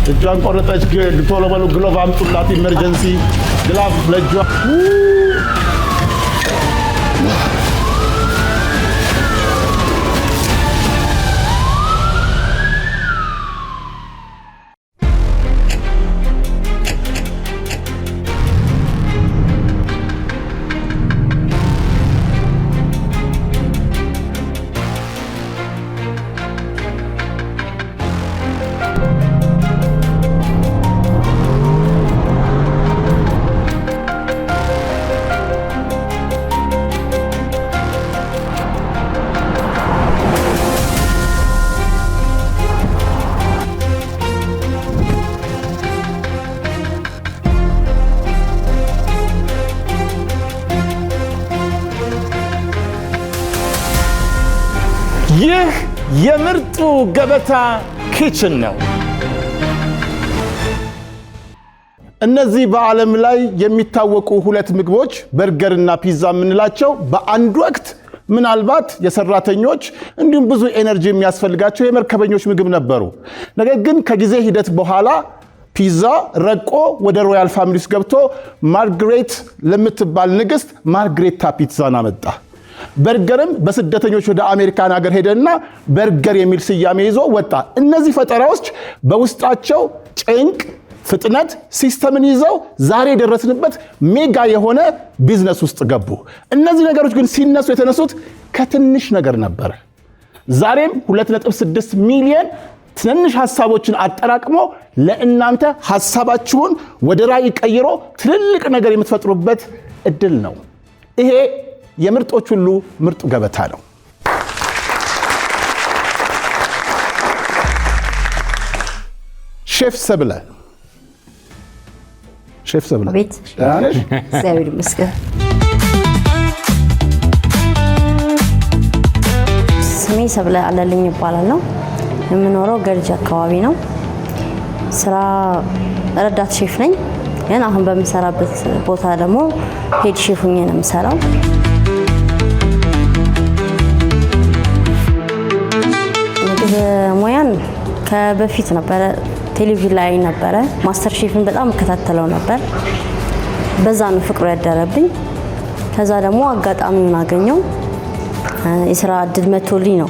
እጇን ቆረጠች። ቶሎ በሉ ግሎቭ አምጡላት፣ ኢመርጀንሲ ግላቭ ለእጇ። ይህ የምርጡ ገበታ ኪችን ነው። እነዚህ በዓለም ላይ የሚታወቁ ሁለት ምግቦች በርገርና ፒዛ የምንላቸው በአንድ ወቅት ምናልባት የሰራተኞች እንዲሁም ብዙ ኤነርጂ የሚያስፈልጋቸው የመርከበኞች ምግብ ነበሩ። ነገር ግን ከጊዜ ሂደት በኋላ ፒዛ ረቆ ወደ ሮያል ፋሚሊ ውስጥ ገብቶ ማርግሬት ለምትባል ንግስት ማርግሬታ ፒዛን አመጣ። በርገርም በስደተኞች ወደ አሜሪካን ሀገር ሄደና በርገር የሚል ስያሜ ይዞ ወጣ። እነዚህ ፈጠራዎች በውስጣቸው ጭንቅ፣ ፍጥነት፣ ሲስተምን ይዘው ዛሬ የደረስንበት ሜጋ የሆነ ቢዝነስ ውስጥ ገቡ። እነዚህ ነገሮች ግን ሲነሱ የተነሱት ከትንሽ ነገር ነበር። ዛሬም 2.6 ሚሊዮን ትንንሽ ሐሳቦችን አጠራቅሞ ለእናንተ ሐሳባችሁን ወደ ራዕይ ቀይሮ ትልልቅ ነገር የምትፈጥሩበት እድል ነው። ይሄ የምርጦች ሁሉ ምርጡ ገበታ ነው። ሼፍ ሰብለ ቤት እግዚአብሔር ይመስገን። ስሜ ሰብለ አለልኝ ይባላል ነው። የምኖረው ገርጂ አካባቢ ነው። ስራ ረዳት ሼፍ ነኝ። ግን አሁን በምሰራበት ቦታ ደግሞ ሄድ ሼፍ ሆኜ ነው የምሰራው። ሙያን ከበፊት ነበረ፣ ቴሌቪዥን ላይ ነበረ። ማስተር ሼፍን በጣም እከታተለው ነበር። በዛ ነው ፍቅሩ ያደረብኝ። ከዛ ደግሞ አጋጣሚውን አገኘው። የስራ እድል መቶልኝ ነው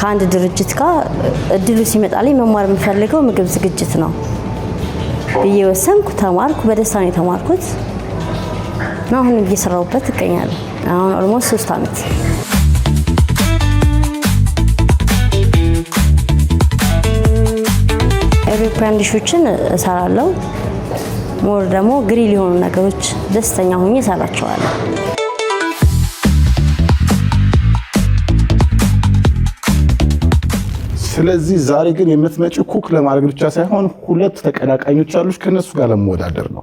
ከአንድ ድርጅት ጋር እድሉ ሲመጣልኝ መማር የምፈልገው ምግብ ዝግጅት ነው ብዬ ወሰንኩ። ተማርኩ። በደስታ ነው የተማርኩት እና አሁን እየሰራሁበት እገኛለሁ። አሁን ኦልሞስት 3 አመት። ኤሮፒያን ዲሾችን እሰራለሁ። ሞር ደግሞ ግሪል የሆኑ ነገሮች ደስተኛ ሆኜ እሰራቸዋለሁ። ስለዚህ ዛሬ ግን የምትመጪው ኩክ ለማድረግ ብቻ ሳይሆን ሁለት ተቀናቃኞች አሉሽ፣ ከነሱ ጋር ለመወዳደር ነው።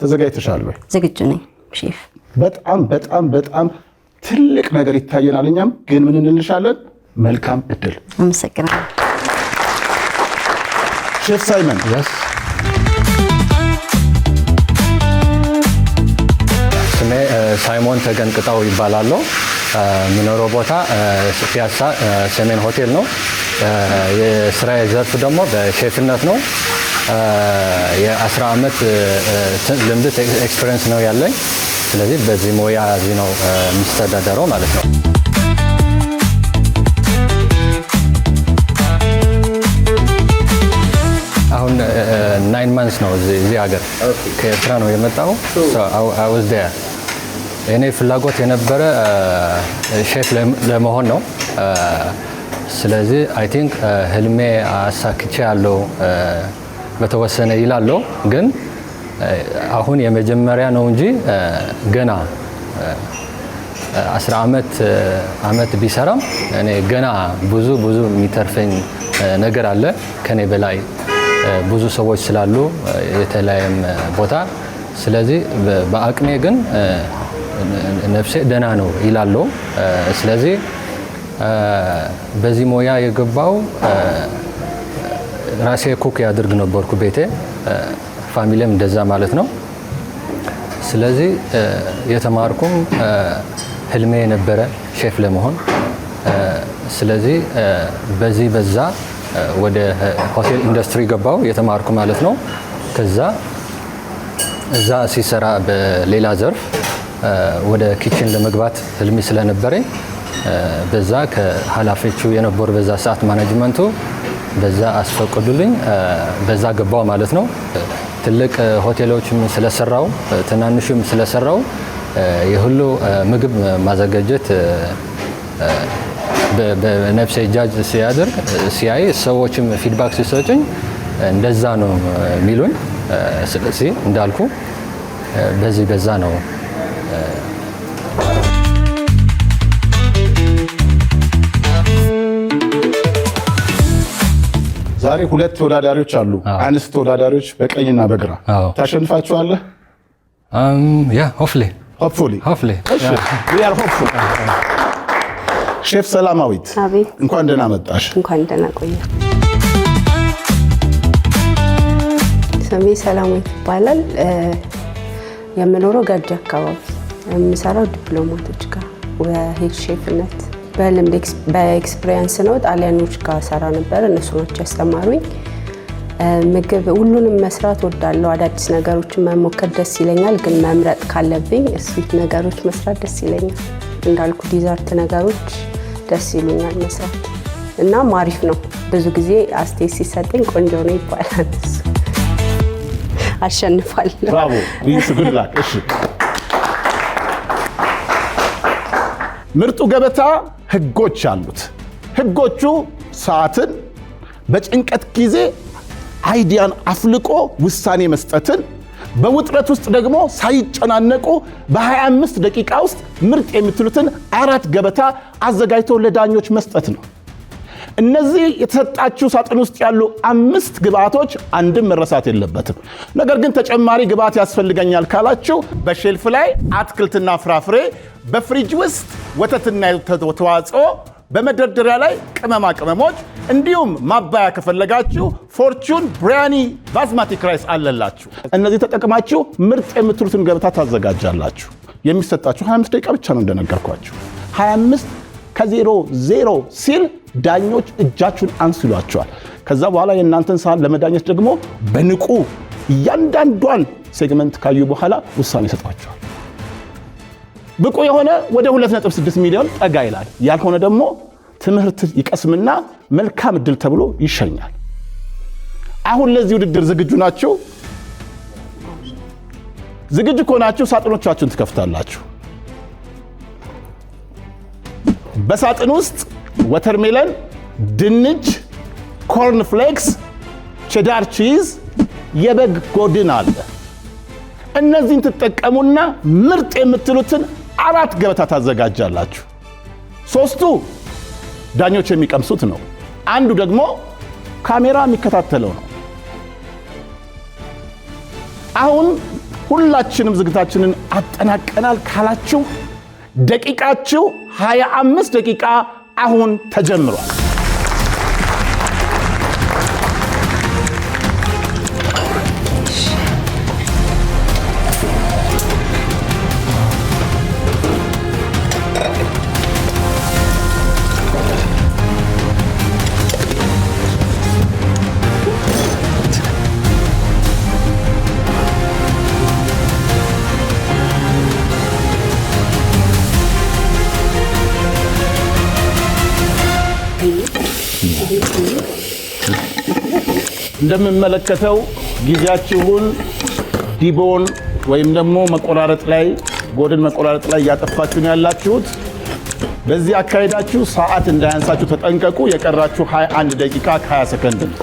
ተዘጋጅተሻል ወይ? ዝግጁ ነኝ ሼፍ። በጣም በጣም በጣም ትልቅ ነገር ይታየናል። እኛም ግን ምን እንልሻለን? መልካም እድል። አመሰግናለሁ። ሼፍ ሳይመን ስሜ ሳይሞን ተገንቅጣው ይባላል። የምኖረው ቦታ ፒያሳ ሰሜን ሆቴል ነው። የስራ ዘርፍ ደግሞ በሼፍነት ነው። የ10 ዓመት ልምድ ኤክስፒሪየንስ ነው ያለኝ። ስለዚህ በዚህ ሙያ እዚህ ነው የምስተዳደረው ማለት ነው። አሁን 9 months ነው እዚህ ሀገር ከኤርትራ ነው የመጣው። I was there። እኔ ፍላጎት የነበረ ሼፍ ለመሆን ነው። ስለዚህ አይ ቲንክ ህልሜ አሳክቼ ያለው በተወሰነ ይላለው። ግን አሁን የመጀመሪያ ነው እንጂ ገና 10 ዓመት ቢሰራም እኔ ገና ብዙ የሚተርፈኝ ነገር አለ ከኔ በላይ ብዙ ሰዎች ስላሉ የተለያየም ቦታ። ስለዚህ በአቅሜ ግን ነፍሴ ደህና ነው ይላለው። ስለዚህ በዚህ ሙያ የገባው ራሴ ኩክ ያድርግ ነበርኩ ቤቴ ፋሚሊም እንደዛ ማለት ነው ስለዚህ የተማርኩም ህልሜ ነበረ ሼፍ ለመሆን ስለዚህ በዚህ በዛ ወደ ሆቴል ኢንዱስትሪ ገባው የተማርኩ ማለት ነው ከዛ እዛ ሲሰራ በሌላ ዘርፍ ወደ ኪችን ለመግባት ህልሜ ስለነበረኝ በዛ ከኃላፊዎቹ የነበሩ በዛ ሰዓት ማኔጅመንቱ በዛ አስፈቅዱልኝ በዛ ገባው ማለት ነው ትልቅ ሆቴሎችም ስለሰራው ትናንሽም ስለሰራው የሁሉ ምግብ ማዘጋጀት በነፍሴ ጃጅ ሲያደርግ ሲያይ ሰዎችም ፊድባክ ሲሰጡኝ እንደዛ ነው ሚሉኝ ስለዚህ እንዳልኩ በዚህ በዛ ነው ዛሬ ሁለት ተወዳዳሪዎች አሉ አንስት ተወዳዳሪዎች በቀኝና በግራ ታሸንፋቸዋለህ ያ ሆፕፉሊ እሺ we are hopeful ሼፍ ሰላማዊት አቤት እንኳን ደህና መጣሽ እንኳን ደህና ቆየ ስሜ ሰላማዊት ይባላል የምኖረው ገርጂ አካባቢ የምሰራው ዲፕሎማቶች ጋር በሄድ ሼፍነት በልምድ በኤክስፒሪየንስ ነው ጣሊያኖች ጋር ሰራ ነበር እነሱ ናቸው ያስተማሩኝ ምግብ ሁሉንም መስራት ወዳለው አዳዲስ ነገሮችን መሞከር ደስ ይለኛል ግን መምረጥ ካለብኝ ስዊት ነገሮች መስራት ደስ ይለኛል እንዳልኩ ዲዘርት ነገሮች ደስ ይሉኛል መስራት እና ማሪፍ ነው ብዙ ጊዜ አስቴት ሲሰጠኝ ቆንጆ ነው ይባላል አሸንፋለሁ ብራቮ ዊሽ ጉድ ላክ እሺ ምርጡ ገበታ ህጎች አሉት ህጎቹ ሰዓትን በጭንቀት ጊዜ አይዲያን አፍልቆ ውሳኔ መስጠትን በውጥረት ውስጥ ደግሞ ሳይጨናነቁ በ25 ደቂቃ ውስጥ ምርጥ የምትሉትን 4 ገበታ አዘጋጅቶ ለዳኞች መስጠት ነው እነዚህ የተሰጣችሁ ሳጥን ውስጥ ያሉ 5 ግብአቶች አንድም መረሳት የለበትም ነገር ግን ተጨማሪ ግብአት ያስፈልገኛል ካላችሁ በሼልፍ ላይ አትክልትና ፍራፍሬ በፍሪጅ ውስጥ ወተትና ተዋጽኦ በመደርደሪያ ላይ ቅመማ ቅመሞች እንዲሁም ማባያ ከፈለጋችሁ ፎርቹን ብሪያኒ ባስማቲክ ራይስ አለላችሁ እነዚህ ተጠቅማችሁ ምርጥ የምትሉትን ገበታ ታዘጋጃላችሁ የሚሰጣችሁ 25 ደቂቃ ብቻ ነው እንደነገርኳችሁ 25 ከ00 ሲል ዳኞች እጃችሁን አንሱ ይሏቸዋል ከዛ በኋላ የእናንተን ሰዓት ለመዳኘት ደግሞ በንቁ እያንዳንዷን ሴግመንት ካዩ በኋላ ውሳኔ ይሰጣቸዋል ብቁ የሆነ ወደ 2.6 ሚሊዮን ጠጋ ይላል ያልሆነ ደግሞ ትምህርት ይቀስምና መልካም እድል ተብሎ ይሸኛል አሁን ለዚህ ውድድር ዝግጁ ናችሁ ዝግጁ ከሆናችሁ ሳጥኖቻችሁን ትከፍታላችሁ በሳጥን ውስጥ ወተርሜለን ድንች ኮርን ፍሌክስ ቼዳር ቺዝ የበግ ጎድን አለ እነዚህን ትጠቀሙና ምርጥ የምትሉትን 4 ገበታ ታዘጋጃላችሁ 3ቱ ዳኞች የሚቀምሱት ነው አንዱ ደግሞ ካሜራ የሚከታተለው ነው አሁን ሁላችንም ዝግታችንን አጠናቀናል ካላችሁ ደቂቃችሁ 25 ደቂቃ አሁን ተጀምሯል እንደምንመለከተው ጊዜያችሁን ዲቦን ወይም ደግሞ መቆራረጥ ላይ ጎድን መቆራረጥ ላይ ያጠፋችሁ ነው ያላችሁት በዚህ አካሄዳችሁ ሰዓት እንዳያንሳችሁ ተጠንቀቁ የቀራችሁ 21 ደቂቃ ከ20 ሰከንድ ነው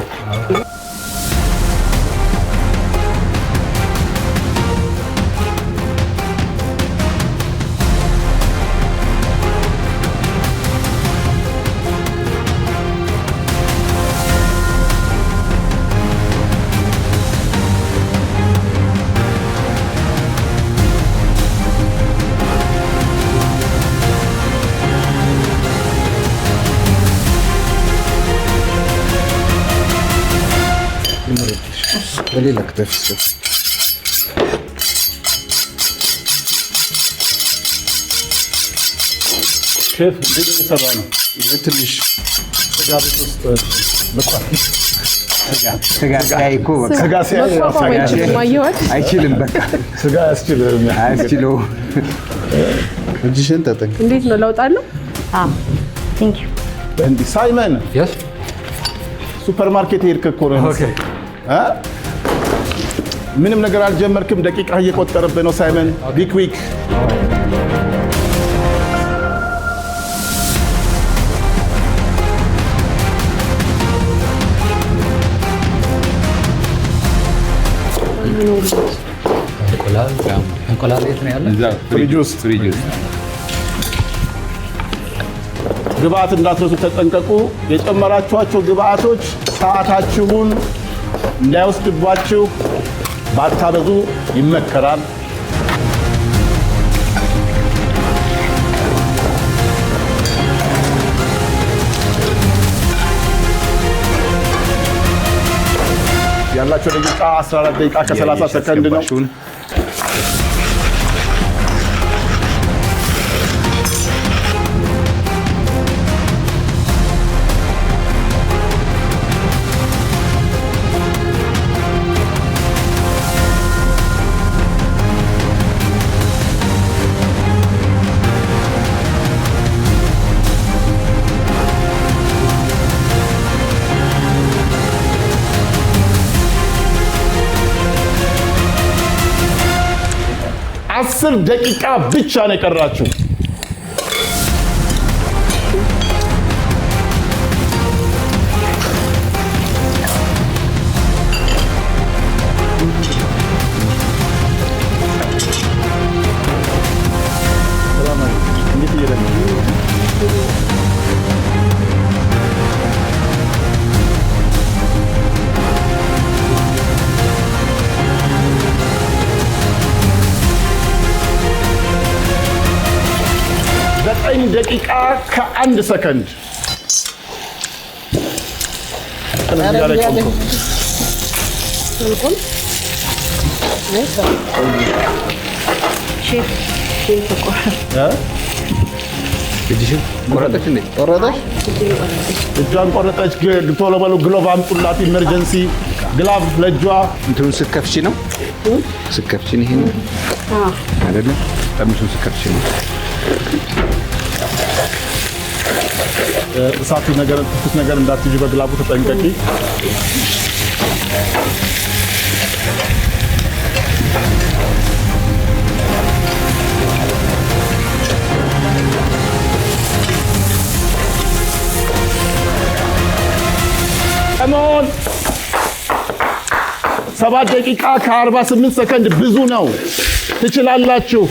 በሌላ ከተፍስ ሼፍ እንዴት እየሰራ ነው? ትንሽ ስጋ ቤት ውስጥ ልቋል። ስጋ አይችልም። በቃ ስጋ አያስችለው። እጅሽን ተጠቅ። እንዴት ነው ለውጣለሁ? ቴንክ ዩ እንዴ ሳይመን Yes? ሱፐርማርኬት ሄድክ እኮ ነው። Okay. ምንም ነገር አልጀመርክም። ደቂቃ እየቆጠረብህ ነው ሳይመን። ቢ ኩዊክ። እንቁላል የት ነው ያለው? ፍሪጅ ውስጥ ግብአት እንዳትረሱ ተጠንቀቁ። የጨመራችኋቸው ግብአቶች ሰዓታችሁን እንዳይወስድባችሁ ባታበዙ ይመከራል። ያላችሁ ደቂቃ 14 ደቂቃ ከ30 ሰከንድ ነው። አስር ደቂቃ ብቻ ነው የቀራችሁ። ደቂቃ ከ1 ሰከንድ እጇን ቆረጠች። ቶሎ በሉ ግሎቭ አምጡላት። ኢመርጀንሲ ግላቭ ለእጇ። እንትኑን ስትከፍቺ ነው ስትከፍቺ ነው ይሄን አይደለ? ጠምሱን ስትከፍቺ ነው። እሳቱ ነገር ትኩስ ነገር እንዳትይጂ በግላቡ ተጠንቀቂ። ከሞን 7 ደቂቃ ከ48 ሰከንድ ብዙ ነው። ትችላላችሁ።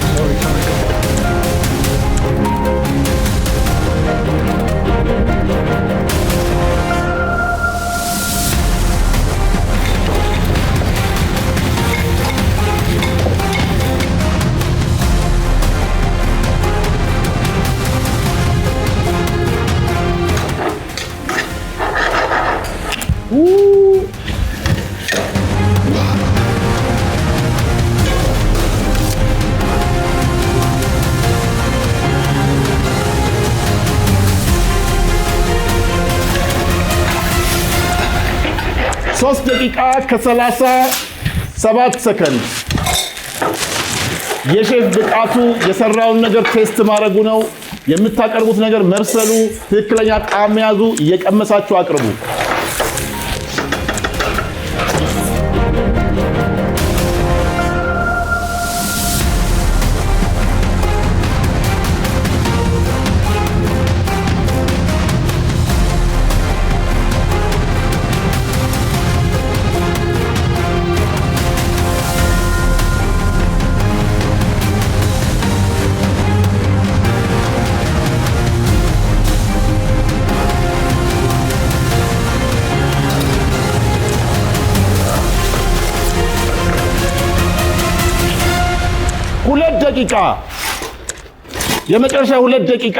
ሶስት ደቂቃ ከ37 ሰከንድ። የሼፍ ብቃቱ የሰራውን ነገር ቴስት ማድረጉ ነው። የምታቀርቡት ነገር መብሰሉ፣ ትክክለኛ ጣዕም መያዙ እየቀመሳችሁ አቅርቡ። ደቂቃ የመጨረሻ 2 ደቂቃ።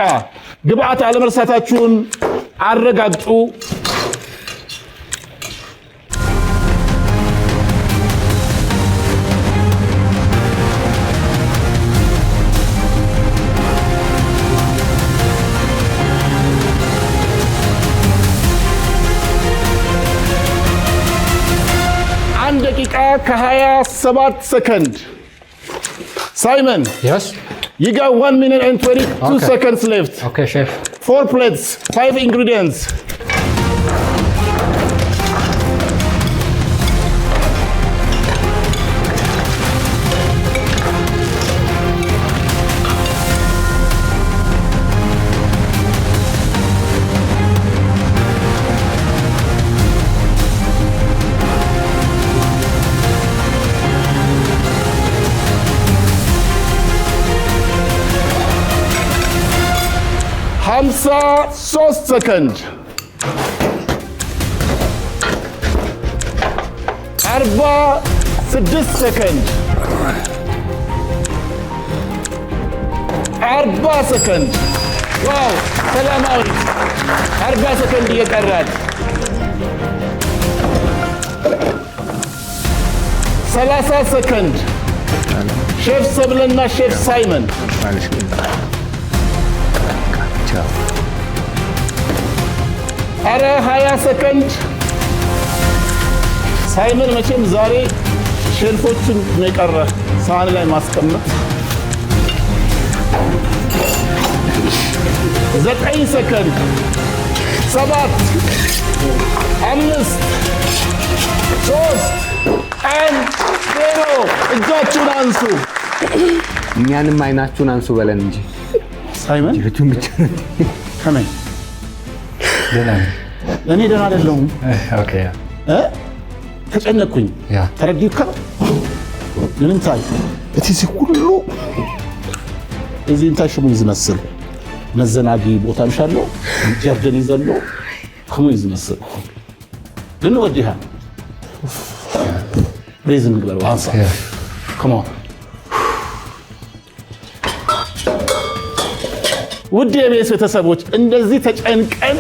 ግብአት አለመርሳታችሁን አረጋግጡ። 1 ደቂቃ ከ27 ሰከንድ Simon Yes. you got 1 minute and 22 Okay. seconds left Okay, chef. 4 plates 5 ingredients Hamsa 3 second 46 second 40 second ዋው ሰላማዊት 40 ሰከንድ እየቀራት 30 ሰከንድ ሼፍ ሰብለና ሼፍ ሳይመን አረ 20 ሰከንድ ሳይመን መቼም ዛሬ ሼልፎችን ነው የቀረ ሳህን ላይ ማስቀመጥ 9 ሰከንድ 7 5 3 0 እጃችሁን አንሱ እኛንም አይናችሁን አንሱ በለን እንጂ ሳይመን እጁን ብቻ ነው ከመን ደህና ነኝ። እኔ ደህና አይደለሁም ኦኬ ተጨነቅኩኝ ያ ተረዲካ ምንም ታይ እቲ ሁሉ እዚህ እንታይ ሽሙ ይዝመስል መዘናጊ ቦታ ምሻለው ጀርደን ይዘሎ ከሙ ይዝመስል ግን ወዲሃ ሬዝን ግበሩ አንሳ come on ውድ የቤት ቤተሰቦች እንደዚህ ተጨንቀን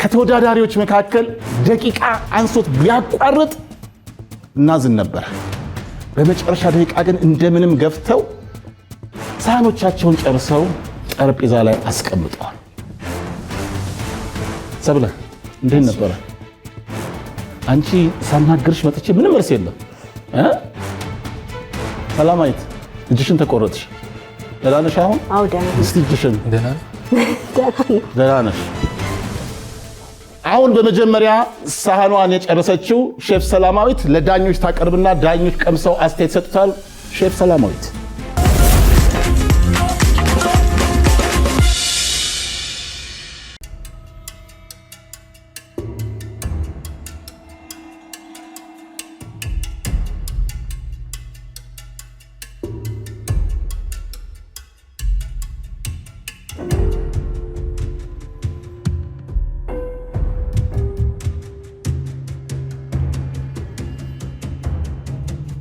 ከተወዳዳሪዎች መካከል ደቂቃ አንሶት ቢያቋርጥ እናዝን ነበር። በመጨረሻ ደቂቃ ግን እንደምንም ገፍተው ሳህኖቻቸውን ጨርሰው ጠረጴዛ ላይ አስቀምጠዋል። ሰብለ እንዴት ነበረ? አንቺ ሳናግርሽ መጥቼ ምንም መልስ የለም ሰላማዊት እጅሽን ተቆረጥሽ። ደህና ነሽ አሁን? አዎ ደህና ነኝ። እስቲ እጅሽን ደህና ደህና ነሽ? አሁን በመጀመሪያ ሳህኗን የጨረሰችው ሼፍ ሰላማዊት ለዳኞች ታቀርብና ዳኞች ቀምሰው አስተያየት ሰጥቷል። ሼፍ ሰላማዊት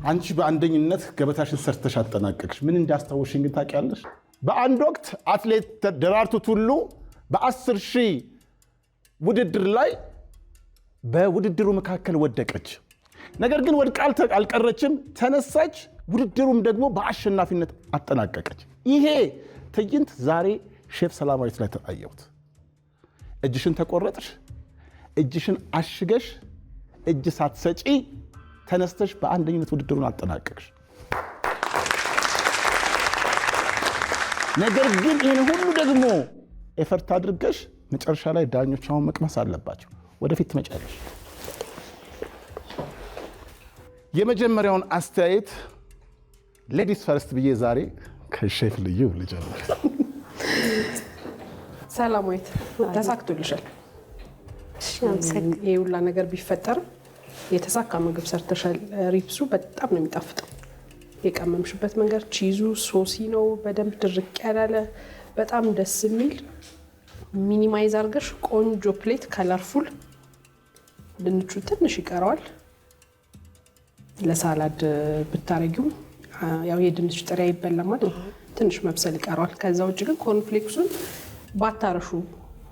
አንቺ በአንደኝነት ገበታሽን ሰርተሽ አጠናቀቅሽ። ምን እንዳስታወሽኝ ግን ታውቂያለሽ? በአንድ ወቅት አትሌት ደራርቱ ቱሉ በ10,000 ውድድር ላይ በውድድሩ መካከል ወደቀች። ነገር ግን ወድቃ አልቀረችም፣ ተነሳች። ውድድሩም ደግሞ በአሸናፊነት አጠናቀቀች። ይሄ ትዕይንት ዛሬ ሼፍ ሰላማዊት ላይ ተጣየሁት። እጅሽን ተቆረጥሽ፣ እጅሽን አሽገሽ፣ እጅ ሳትሰጪ ተነስተሽ በአንደኝነት ውድድሩን አጠናቀቅሽ። ነገር ግን ይህን ሁሉ ደግሞ ኤፈርት አድርገሽ መጨረሻ ላይ ዳኞች አሁን መቅመስ አለባቸው። ወደፊት ትመጫለሽ። የመጀመሪያውን አስተያየት ሌዲስ ፈርስት ብዬ ዛሬ ከሼፍ ልዩ ልጀምር። ሰላማዊት ተሳክቶልሻል። ይሄ ሁላ ነገር ቢፈጠርም የተሳካ ምግብ ሰርተሻል። ሪፕሱ በጣም ነው የሚጣፍጠው። የቀመምሽበት መንገድ ቺዙ ሶሲ ነው፣ በደንብ ድርቅ ያላለ በጣም ደስ የሚል ሚኒማይዝ አድርገሽ ቆንጆ ፕሌት ከለርፉል። ድንቹ ትንሽ ይቀረዋል ለሳላድ ብታረጊው፣ ያው የድንች ጥሬ አይበላም አይደል? ትንሽ መብሰል ይቀረዋል። ከዛ ውጭ ግን ኮርንፍሌክሱን ባታረሹ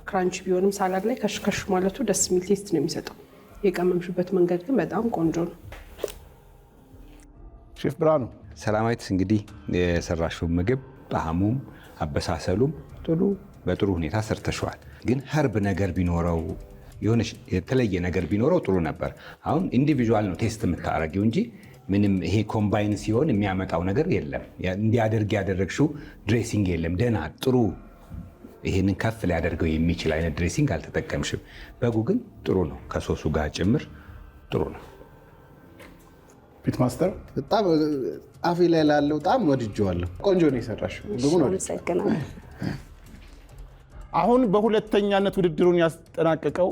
ክራንች ቢሆንም ሳላድ ላይ ከሽከሽ ማለቱ ደስ የሚል ቴስት ነው የሚሰጠው። የቀመምሽበት መንገድ ግን በጣም ቆንጆ ነው። ሼፍ ብርሃኑ ሰላማዊት እንግዲህ የሰራሽው ምግብ ጣዕሙም አበሳሰሉም በጥሩ ሁኔታ ሰርተሽዋል። ግን ሀርብ ነገር ቢኖረው የሆነች የተለየ ነገር ቢኖረው ጥሩ ነበር። አሁን ኢንዲቪዥዋል ነው ቴስት የምታረጊው እንጂ ምንም ይሄ ኮምባይን ሲሆን የሚያመጣው ነገር የለም። እንዲያደርግ ያደረግሽው ድሬሲንግ የለም። ደህና ጥሩ ይሄንን ከፍ ሊያደርገው የሚችል አይነት ድሬሲንግ አልተጠቀምሽም። በጉ ግን ጥሩ ነው፣ ከሶሱ ጋር ጭምር ጥሩ ነው። ፒት ማስተር በጣም አፌ ላይ ላለው በጣም ወድጄዋለሁ። ቆንጆ ነው የሰራሽው። አሁን በሁለተኛነት ውድድሩን ያስጠናቀቀው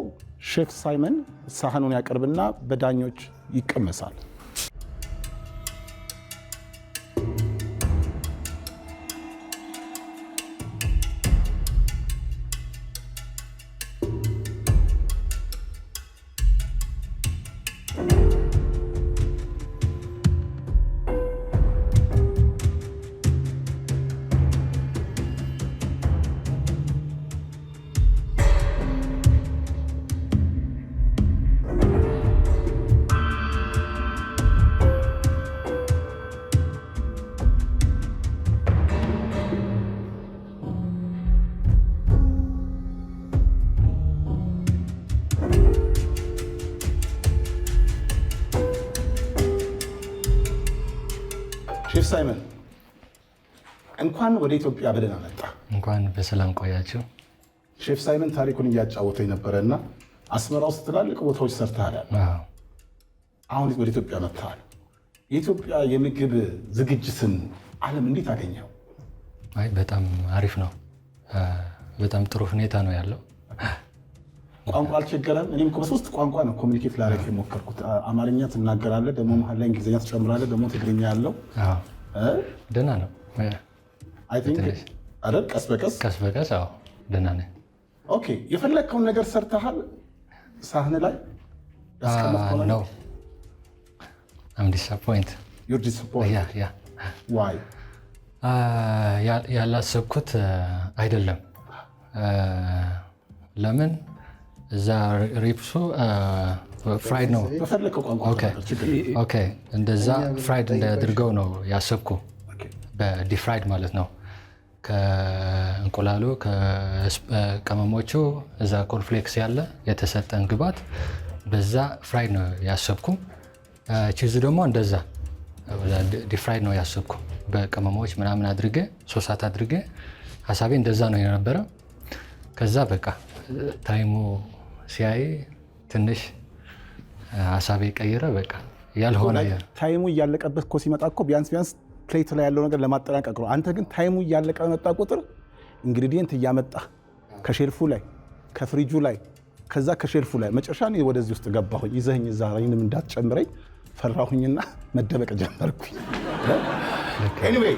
ሼፍ ሳይመን ሳህኑን ያቀርብና በዳኞች ይቀመሳል። ሼፍ ሳይመን እንኳን ወደ ኢትዮጵያ በደህና መጣ። እንኳን በሰላም ቆያችሁ። ሼፍ ሳይመን ታሪኩን እያጫወተኝ ነበረና አስመራ ውስጥ ትላልቅ ቦታዎች ሰርተሃል። አሁን ወደ ኢትዮጵያ መጥተሃል። የኢትዮጵያ የምግብ ዝግጅትን ዓለም እንዴት አገኘው? አይ በጣም አሪፍ ነው። በጣም ጥሩ ሁኔታ ነው ያለው። ቋንቋ አልቸገረም? እኔም በሶስት ቋንቋ ነው ኮሚኒኬት ላደርግ የሞከርኩት። አማርኛ ትናገራለህ፣ ደግሞ መሀል ላይ እንግሊዝኛ ትጨምራለህ፣ ደግሞ ትግርኛ ያለው ደህና ነው። አይ ቲንክ አይደል? ቀስ በቀስ አዎ ደህና ነኝ። ኦኬ። የፈለግከውን ነገር ሰርተሃል ሳህን ላይ ያስቀመጥከው ነው? I'm disappointed. You're disappointed? Yeah. Why? ያላሰብኩት አይደለም። ለምን እዛ ሪፕሱ ፍራይድ ነው። በፈለግከው ቋንቋ ኦኬ። እንደዛ ፍራይድ እንዳያድርገው ነው ያሰብኩ። በዲፍራይድ ማለት ነው። ከእንቁላሉ ከቅመሞቹ እዛ ኮርንፍሌክስ ያለ የተሰጠን ግባት በዛ ፍራይድ ነው ያሰብኩ። ቺዝ ደግሞ እንደዛ ዲፍራይድ ነው ያሰብኩ። በቅመሞች ምናምን አድርጌ ሶሳት አድርጌ ሀሳቤ እንደዛ ነው የነበረ። ከዛ በቃ ታይሙ ሲያይ ትንሽ ሀሳቤ ቀይረ። በቃ ያልሆነ ታይሙ እያለቀበት እኮ ሲመጣ እኮ ቢያንስ ፕሌት ላይ ያለው ነገር ለማጠናቀቅ ነው። አንተ ግን ታይሙ እያለቀ በመጣ ቁጥር ኢንግሪዲየንት እያመጣ ከሼልፉ ላይ ከፍሪጁ ላይ ከዛ ከሼልፉ ላይ መጨረሻ እኔ ወደዚህ ውስጥ ገባሁኝ። ይዘኸኝ እዛ እኔንም እንዳትጨምረኝ ፈራሁኝና መደበቅ ጀመርኩኝ። ኤኒዌይ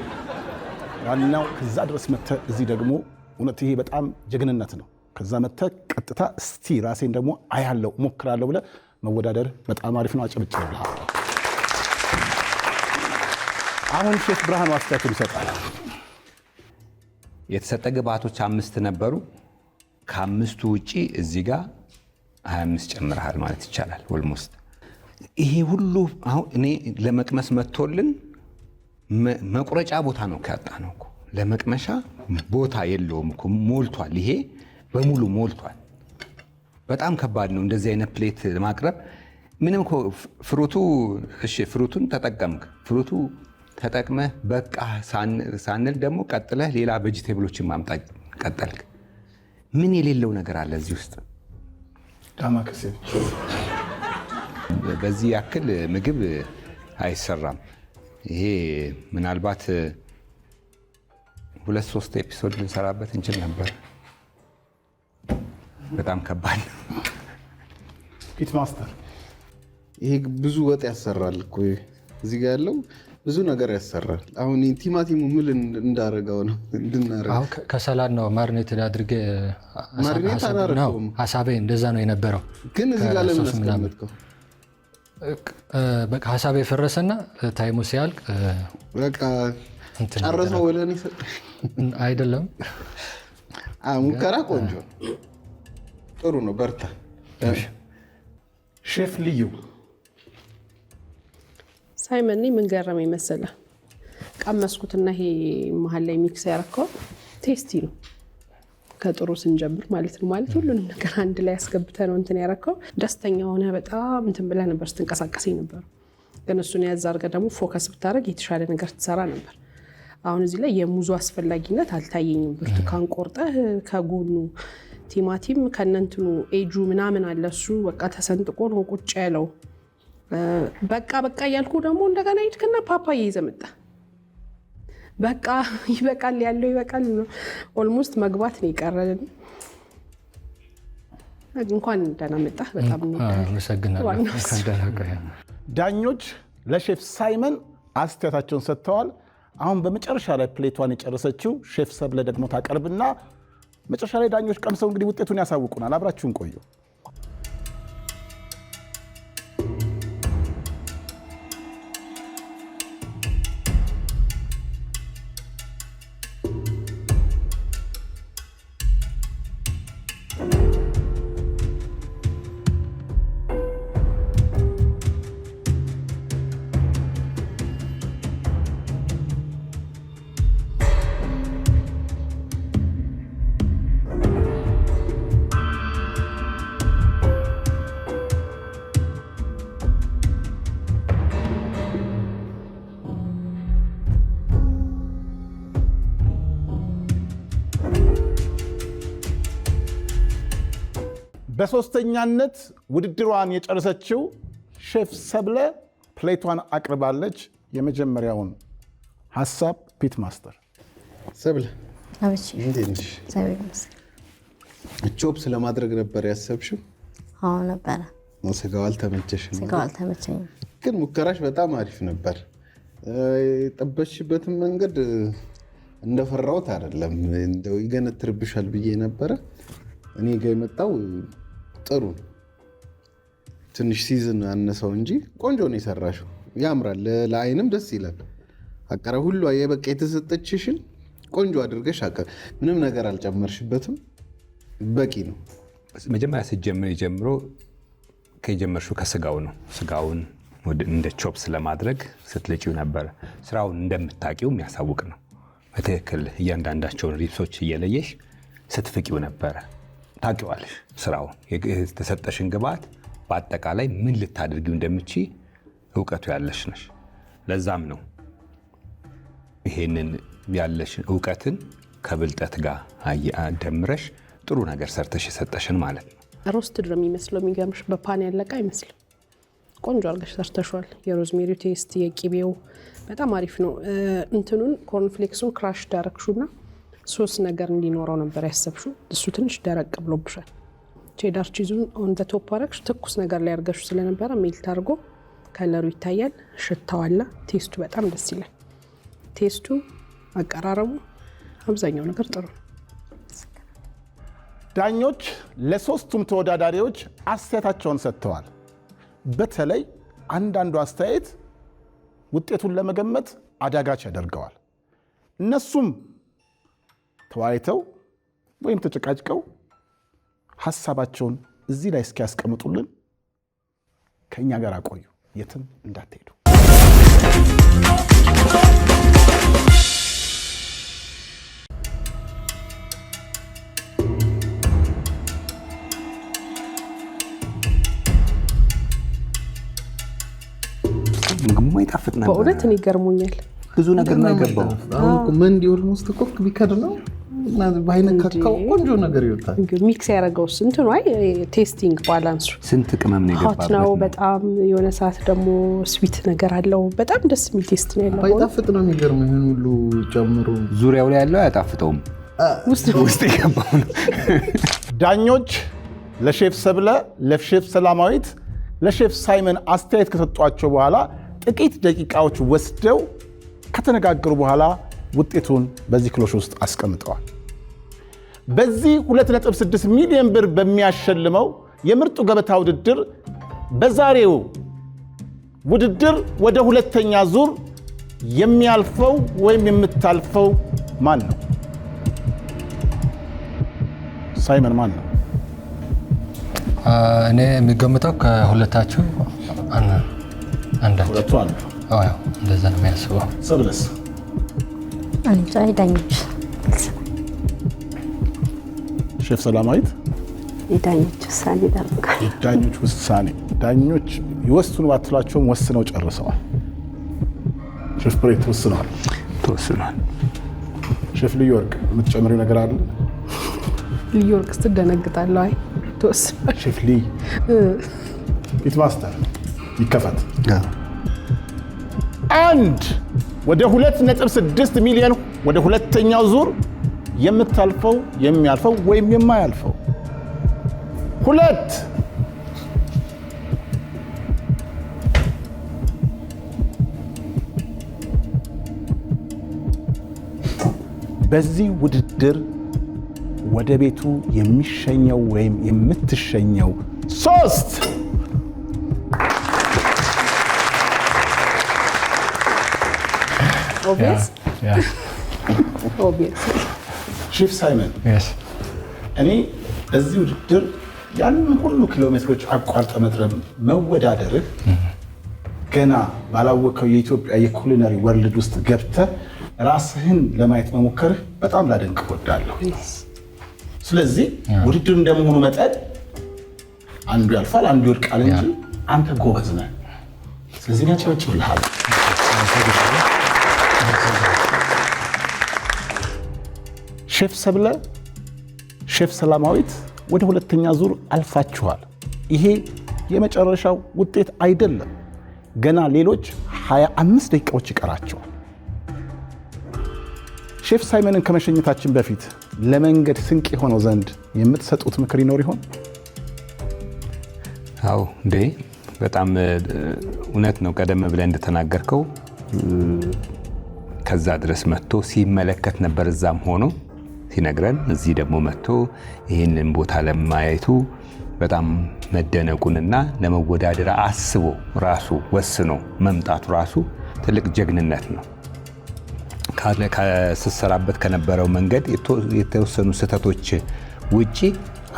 ዋናው ከዛ ድረስ መተህ እዚህ ደግሞ እውነት ይሄ በጣም ጀግንነት ነው። ከዛ መተህ ቀጥታ እስቲ ራሴን ደግሞ አያለው ሞክራለሁ ብለህ መወዳደር በጣም አሪፍ ነው። አጨብጭብልሃል። አሁን ሼፍ ብርሃኑ አስተያየቱን ይሰጣል። የተሰጠ ግብአቶች 5 ነበሩ። ከ5ቱ ውጪ እዚህ ጋር 25 ጨምረሃል ማለት ይቻላል። ኦልሞስት ይሄ ሁሉ አሁን እኔ ለመቅመስ መጥቶልን መቁረጫ ቦታ ነው ካጣ ነው እኮ ለመቅመሻ ቦታ የለውም እኮ ሞልቷል። ይሄ በሙሉ ሞልቷል። በጣም ከባድ ነው እንደዚህ አይነት ፕሌት ማቅረብ። ምንም እኮ ፍሩቱ እሺ ፍሩቱን ተጠቀምክ፣ ፍሩቱ ተጠቅመህ በቃ ሳንል ደግሞ ቀጥለህ ሌላ ቬጂቴብሎችን ማምጣት ቀጠልክ። ምን የሌለው ነገር አለ እዚህ ውስጥ? ዳማከሴ በዚህ ያክል ምግብ አይሰራም። ይሄ ምናልባት 2-3 ኤፒሶድ ልንሰራበት እንችል ነበር። በጣም ከባድ ነው። ፒት ማስተር ይሄ ብዙ ወጥ ያሰራል እኮ እዚህ ጋር ያለው ብዙ ነገር ያሰራል። አሁን ቲማቲሙ ምን እንዳረጋው ነው እንድናረጋው? ከሰላድ ነው ማርኔትድ አድርጌ ማርኔት አናረጋውም። ሀሳቤ እንደዛ ነው የነበረው። ግን እዚህ ጋር ለምን አስቀመጥከው? በቃ ሀሳቤ የፈረሰና ታይሙ ሲያልቅ በቃ ጨረሰው ወለን ይሰጣል አይደለም። ሙከራ ቆንጆ ጥሩ ነው። በርታ ሼፍ ልዩ ሳይመን ምን ገረመኝ መሰለህ? ቀመስኩትና ይሄ መሀል ላይ ሚክስ ያረከው ቴስቲ ነው። ከጥሩ ስንጀምር ማለት ነው። ማለት ሁሉንም ነገር አንድ ላይ ያስገብተ ነው እንትን ያረከው ደስተኛ ሆነ በጣም እንትን ብለህ ነበር ስትንቀሳቀስ ነበር። ግን እሱን ያዝ አድርገህ ደግሞ ፎከስ ብታደርግ የተሻለ ነገር ትሰራ ነበር። አሁን እዚህ ላይ የሙዙ አስፈላጊነት አልታየኝም። ብርቱካን ቆርጠህ ከጎኑ ቲማቲም ከነንትኑ ኤጁ ምናምን አለ እሱ በቃ ተሰንጥቆ ነው ቁጭ ያለው። በቃ እያልኩ ደግሞ እንደገና ሄድክና ፓፓዬ ይዘህ መጣህ። በቃ ይበቃል ያለው ይበቃል ነው። ኦልሞስት መግባት ነው የቀረን። እንኳን ደህና መጣህ። በጣም ነው አመሰግናለሁ። ዳኞች ለሼፍ ሳይመን አስተያየታቸውን ሰጥተዋል። አሁን በመጨረሻ ላይ ፕሌቷን የጨረሰችው ሼፍ ሰብለ ደግሞ ታቀርብና መጨረሻ ላይ ዳኞች ቀምሰው እንግዲህ ውጤቱን ያሳውቁናል። አብራችሁን ቆዩ። በሶስተኛነት ውድድሯን የጨረሰችው ሼፍ ሰብለ ፕሌቷን አቅርባለች። የመጀመሪያውን ሐሳብ ፒት ማስተር ሰብለ አብቺ እንዴት ነሽ? ቾፕስ ለማድረግ ነበር ያሰብሽው? አዎ ነበረ። ስጋው አልተመቸሽም? ስጋው አልተመቸኝም፣ ግን ሙከራሽ በጣም አሪፍ ነበር። የጠበሽበትን መንገድ እንደፈራሁት አይደለም። እንደው ይገነትርብሻል ብዬ ነበረ። እኔ ጋር የመጣው ጥሩ ትንሽ ሲዝን አነሰው እንጂ ቆንጆ ነው የሰራሽው። ያምራል፣ ለአይንም ደስ ይላል። አቀራረብ ሁሉ የበቃ የተሰጠችሽን ቆንጆ አድርገሽ ምንም ነገር አልጨመርሽበትም፣ በቂ ነው። መጀመሪያ ስትጀምር ከጀመርሽው ከስጋው ነው። ስጋውን እንደ ቾፕስ ለማድረግ ስትልጪው ነበረ። ስራውን እንደምታቂው የሚያሳውቅ ነው። በትክክል እያንዳንዳቸውን ሪፕሶች እየለየሽ ስትፍቂው ነበረ። ታውቂዋለሽ ስራውን፣ የተሰጠሽን ግብአት በአጠቃላይ ምን ልታደርጊው እንደምቺ እውቀቱ ያለሽ ነሽ። ለዛም ነው ይሄንን ያለሽን እውቀትን ከብልጠት ጋር ደምረሽ ጥሩ ነገር ሰርተሽ የሰጠሽን ማለት ነው። ሮስትድ ነው የሚመስለው። የሚገርምሽ በፓን ያለቀ አይመስልም። ቆንጆ አድርገሽ ሰርተሽዋል። የሮዝሜሪው ቴስት፣ የቂቤው በጣም አሪፍ ነው። እንትኑን ኮርንፍሌክሱን ክራሽ ዳረክሹና ሶስ ነገር እንዲኖረው ነበር ያሰብሽው። እሱ ትንሽ ደረቅ ብሎብሻል። ቼዳር ቺዙን ኦን ዘ ቶፕ አረግሽ። ትኩስ ነገር ላይ አድርገሽ ስለነበረ ሜልት አድርጎ ከለሩ ይታያል። ሽታው አለ። ቴስቱ በጣም ደስ ይላል። ቴስቱ፣ አቀራረቡ፣ አብዛኛው ነገር ጥሩ ነው። ዳኞች ለሶስቱም ተወዳዳሪዎች አስተያየታቸውን ሰጥተዋል። በተለይ አንዳንዱ አስተያየት ውጤቱን ለመገመት አዳጋች ያደርገዋል። እነሱም ተወያይተው ወይም ተጨቃጭቀው ሐሳባቸውን እዚህ ላይ እስኪያስቀምጡልን ከእኛ ጋር ቆዩ፣ የትም እንዳትሄዱ። ምግቡ ይጣፍጥ ነበር። በእውነት እኔ ገርሞኛል። ብዙ ነገር ነው የገባው። አሁን መንዲ ኦልሞስት ኮክ ቢከድ ነው ባይነካካው ቆንጆ ነገር ይወጣል። ሚክስ ያደረገው እንትኑ አይ ቴስቲንግ ባላንሱ ስንት ቅመም ነው ሆት ነው በጣም። የሆነ ሰዓት ደግሞ ስዊት ነገር አለው። በጣም ደስ የሚል ቴስት ነው ያለው። ባይጣፍጥ ነው የሚገርመው። ይሄን ሁሉ ጨምሮ ዙሪያው ላይ ያለው አያጣፍጠውም፣ ውስጥ የገባው ነው። ዳኞች ለሼፍ ሰብለ፣ ለሼፍ ሰላማዊት፣ ለሼፍ ሳይመን አስተያየት ከሰጧቸው በኋላ ጥቂት ደቂቃዎች ወስደው ከተነጋገሩ በኋላ ውጤቱን በዚህ ክሎሽ ውስጥ አስቀምጠዋል። በዚህ 2.6 ሚሊዮን ብር በሚያሸልመው የምርጡ ገበታ ውድድር በዛሬው ውድድር ወደ ሁለተኛ ዙር የሚያልፈው ወይም የምታልፈው ማን ነው? ሳይመን ማን ነው? እኔ የሚገምተው ከሁለታችሁ አንዳችሁ። ሁለቱ አሉ። አዎ እንደዛ ነው የሚያስበው። ሰብለስ? አንቺ ዳኞች ሼፍ ሰላማዊት የዳኞች ውሳኔ ይጠብቃል። የዳኞች ውሳኔ። ዳኞች ይወስኑ ባትሏቸውም ወስነው ጨርሰዋል። ሼፍ ብሬ ተወስነዋል። ተወስኗል። ሼፍ ልዩ ወርቅ የምትጨምሪው ነገር አለ? ልዩ ወርቅ ስትደነግጣለሁ። አይ ተወስኗል። ሼፍ ልይ ፒት ማስተር ይከፈት። አንድ ወደ 2.6 ሚሊዮን ወደ ሁለተኛው ዙር የምታልፈው የሚያልፈው ወይም የማያልፈው 2 በዚህ ውድድር ወደ ቤቱ የሚሸኘው ወይም የምትሸኘው 3 ኦብቪየስ ሼፍ ሳይመን እኔ እዚህ ውድድር ያንን ሁሉ ኪሎ ሜትሮች አቋርጠ መጥረም መወዳደርህ ገና ባላወቀው የኢትዮጵያ የኩሊነሪ ወርልድ ውስጥ ገብተህ ራስህን ለማየት መሞከርህ በጣም ላደንቅ እወዳለሁ። ስለዚህ ውድድር እንደመሆኑ መጠን አንዱ ያልፋል፣ አንዱ ይወድቃል እንጂ አንተ ጎበዝ ነህ። ስለዚህ ያጨበጭብልሃል። ሼፍ ሰብለ፣ ሼፍ ሰላማዊት ወደ ሁለተኛ ዙር አልፋችኋል። ይሄ የመጨረሻው ውጤት አይደለም። ገና ሌሎች 25 ደቂቃዎች ይቀራቸዋል። ሼፍ ሳይመንን ከመሸኘታችን በፊት ለመንገድ ስንቅ የሆነው ዘንድ የምትሰጡት ምክር ይኖር ይሆን? አዎ እንዴ በጣም እውነት ነው። ቀደም ብለህ እንደተናገርከው ከዛ ድረስ መጥቶ ሲመለከት ነበር፣ እዛም ሆኖ ሲነግረን፣ እዚህ ደግሞ መጥቶ ይህንን ቦታ ለማየቱ በጣም መደነቁንና ለመወዳደር አስቦ ራሱ ወስኖ መምጣቱ ራሱ ትልቅ ጀግንነት ነው። ከስሰራበት ከነበረው መንገድ የተወሰኑ ስህተቶች ውጪ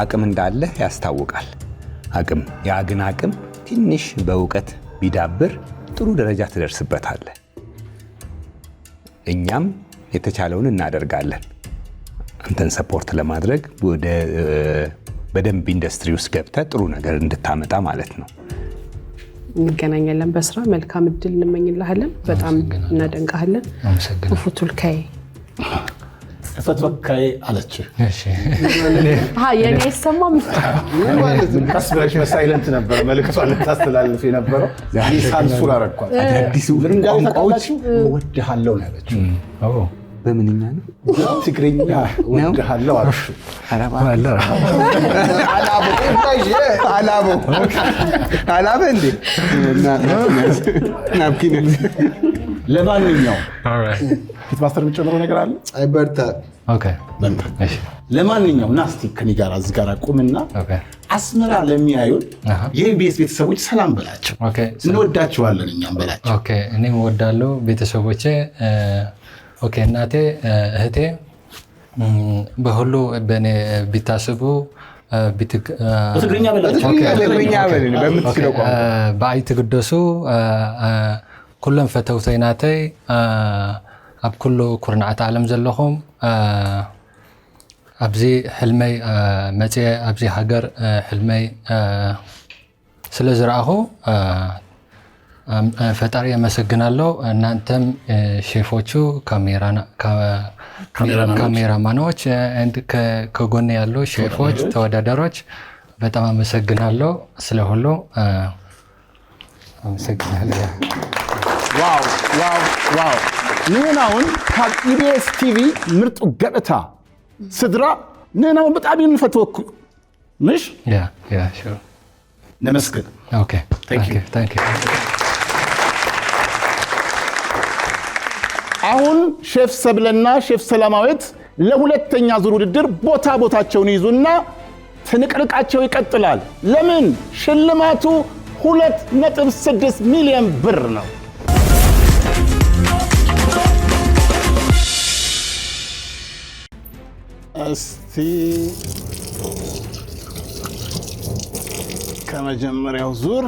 አቅም እንዳለ ያስታውቃል። አቅም ትንሽ በእውቀት ቢዳብር ጥሩ ደረጃ ትደርስበታለህ። እኛም የተቻለውን እናደርጋለን አንተን ሰፖርት ለማድረግ በደንብ ኢንዱስትሪ ውስጥ ገብተህ ጥሩ ነገር እንድታመጣ ማለት ነው። እንገናኛለን በስራ። መልካም እድል እንመኝልሃለን። በጣም እናደንቃለን። ፉቱልካይ ፈትወካይ አለች። እሺ የኔ አይሰማም። ቀስ ብለሽ በሳይለንት ነበር መልዕክቷን ልታስተላልፍ የነበረው። ሳንሱር አረኳት። አዲሱ ምን እንዳልታውቃለች እወድሃለሁ ነው ያለችው። በምንኛ ነው? ትግርኛ እወድሃለሁ አልሽ። አላበ እንዴ ለማንኛውም ፊት ማስተር የምትጨምረው ነገር አለ? አይበርታ። ለማንኛውም ና እስቲ ከኔ ጋር እዚህ ጋር ቁምና አስመራ ለሚያዩን የኢቢኤስ ቤተሰቦች ሰላም በላቸው። እንወዳችኋለን እኛም በላቸው። እኔም እወዳለሁ ቤተሰቦቼ። እናቴ፣ እህቴ በሁሉ በእኔ ቢታስቡ በትግርኛ በላቸው። በአይ ትግደሱ ኩሎም ፈተውተይ ናተይ ኣብ ኩሉ ኩርናዓት ዓለም ዘለኹም ኣብዚ ሕልመይ መፅአ ኣብዚ ሃገር ሕልመይ ስለ ዝረኣኹ ፈጣሪ አመሰግናለሁ። እናንተም ሼፎቹ፣ ካሜራማኖች፣ ከጎን ያሉ ሼፎች፣ ተወዳዳሪዎች በጣም አመሰግናለሁ። ስለ ሁሉ አመሰግናለሁ። ዋው ንህናውን ካብ ኢቢኤስ ቲቪ ምርጡ ገበታ ስድራ ንህናውን በጣም ይንፈትወኩ ምሽ ነመስግን። አሁን ሼፍ ሰብለና ሼፍ ሰላማዊት ለሁለተኛ ዙር ውድድር ቦታቸውን ይዙና ትንቅንቃቸው ይቀጥላል። ለምን? ሽልማቱ 2.6 ሚሊዮን ብር ነው። እስቲ ከመጀመሪያው ዙር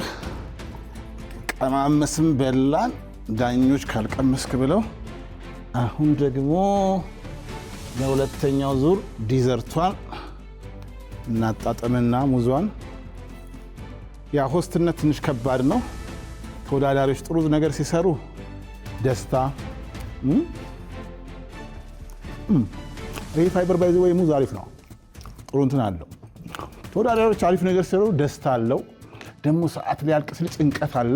ቀማመስም በላን ዳኞች ካልቀመስክ ብለው፣ አሁን ደግሞ ለሁለተኛው ዙር ዲዘርቷን እናጣጥምና ሙዟን ያ ሆስትነት ትንሽ ከባድ ነው። ተወዳዳሪዎች ጥሩ ነገር ሲሰሩ ደስታ ይህ ፋይበር ባይዘ ወይ ሙዝ አሪፍ ነው። ጥሩ እንትን አለው። ተወዳዳሪዎች አሪፍ ነገር ሲሰሩ ደስታ አለው። ደግሞ ሰዓት ሊያልቅ ሲል ጭንቀት አለ።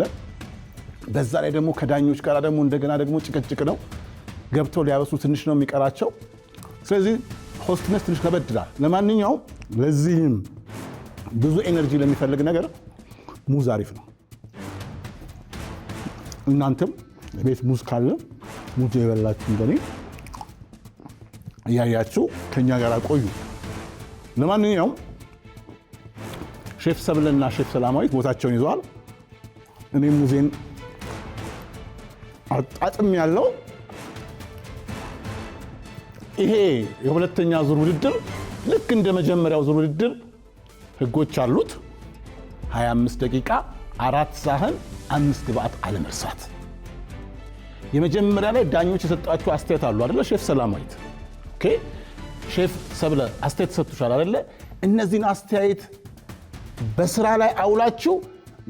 በዛ ላይ ደግሞ ከዳኞች ጋር ደግሞ እንደገና ደግሞ ጭቅጭቅ ነው። ገብተው ሊያበሱ ትንሽ ነው የሚቀራቸው። ስለዚህ ሆስትነስ ትንሽ ከበድ ይላል። ለማንኛውም ለዚህም ብዙ ኤነርጂ ለሚፈልግ ነገር ሙዝ አሪፍ ነው። እናንተም ቤት ሙዝ ካለ ሙዝ የበላችሁ እንደኔ እያያችሁ ከኛ ጋር ቆዩ። ለማንኛውም ሼፍ ሰብለና ሼፍ ሰላማዊት ቦታቸውን ይዘዋል። እኔም ሙዜን አጣጥም ያለው ይሄ የሁለተኛ ዙር ውድድር ልክ እንደ መጀመሪያው ዙር ውድድር ህጎች አሉት። 25 ደቂቃ፣ 4 ሳህን፣ 5 ግብአት አለመርሳት። የመጀመሪያ ላይ ዳኞች የሰጣችሁ አስተያየት አሉ አይደለ? ሼፍ ሰላማዊት ኦኬ፣ ሼፍ ሰብለ አስተያየት ሰጥቷል አይደለ? እነዚህን አስተያየት በስራ ላይ አውላችሁ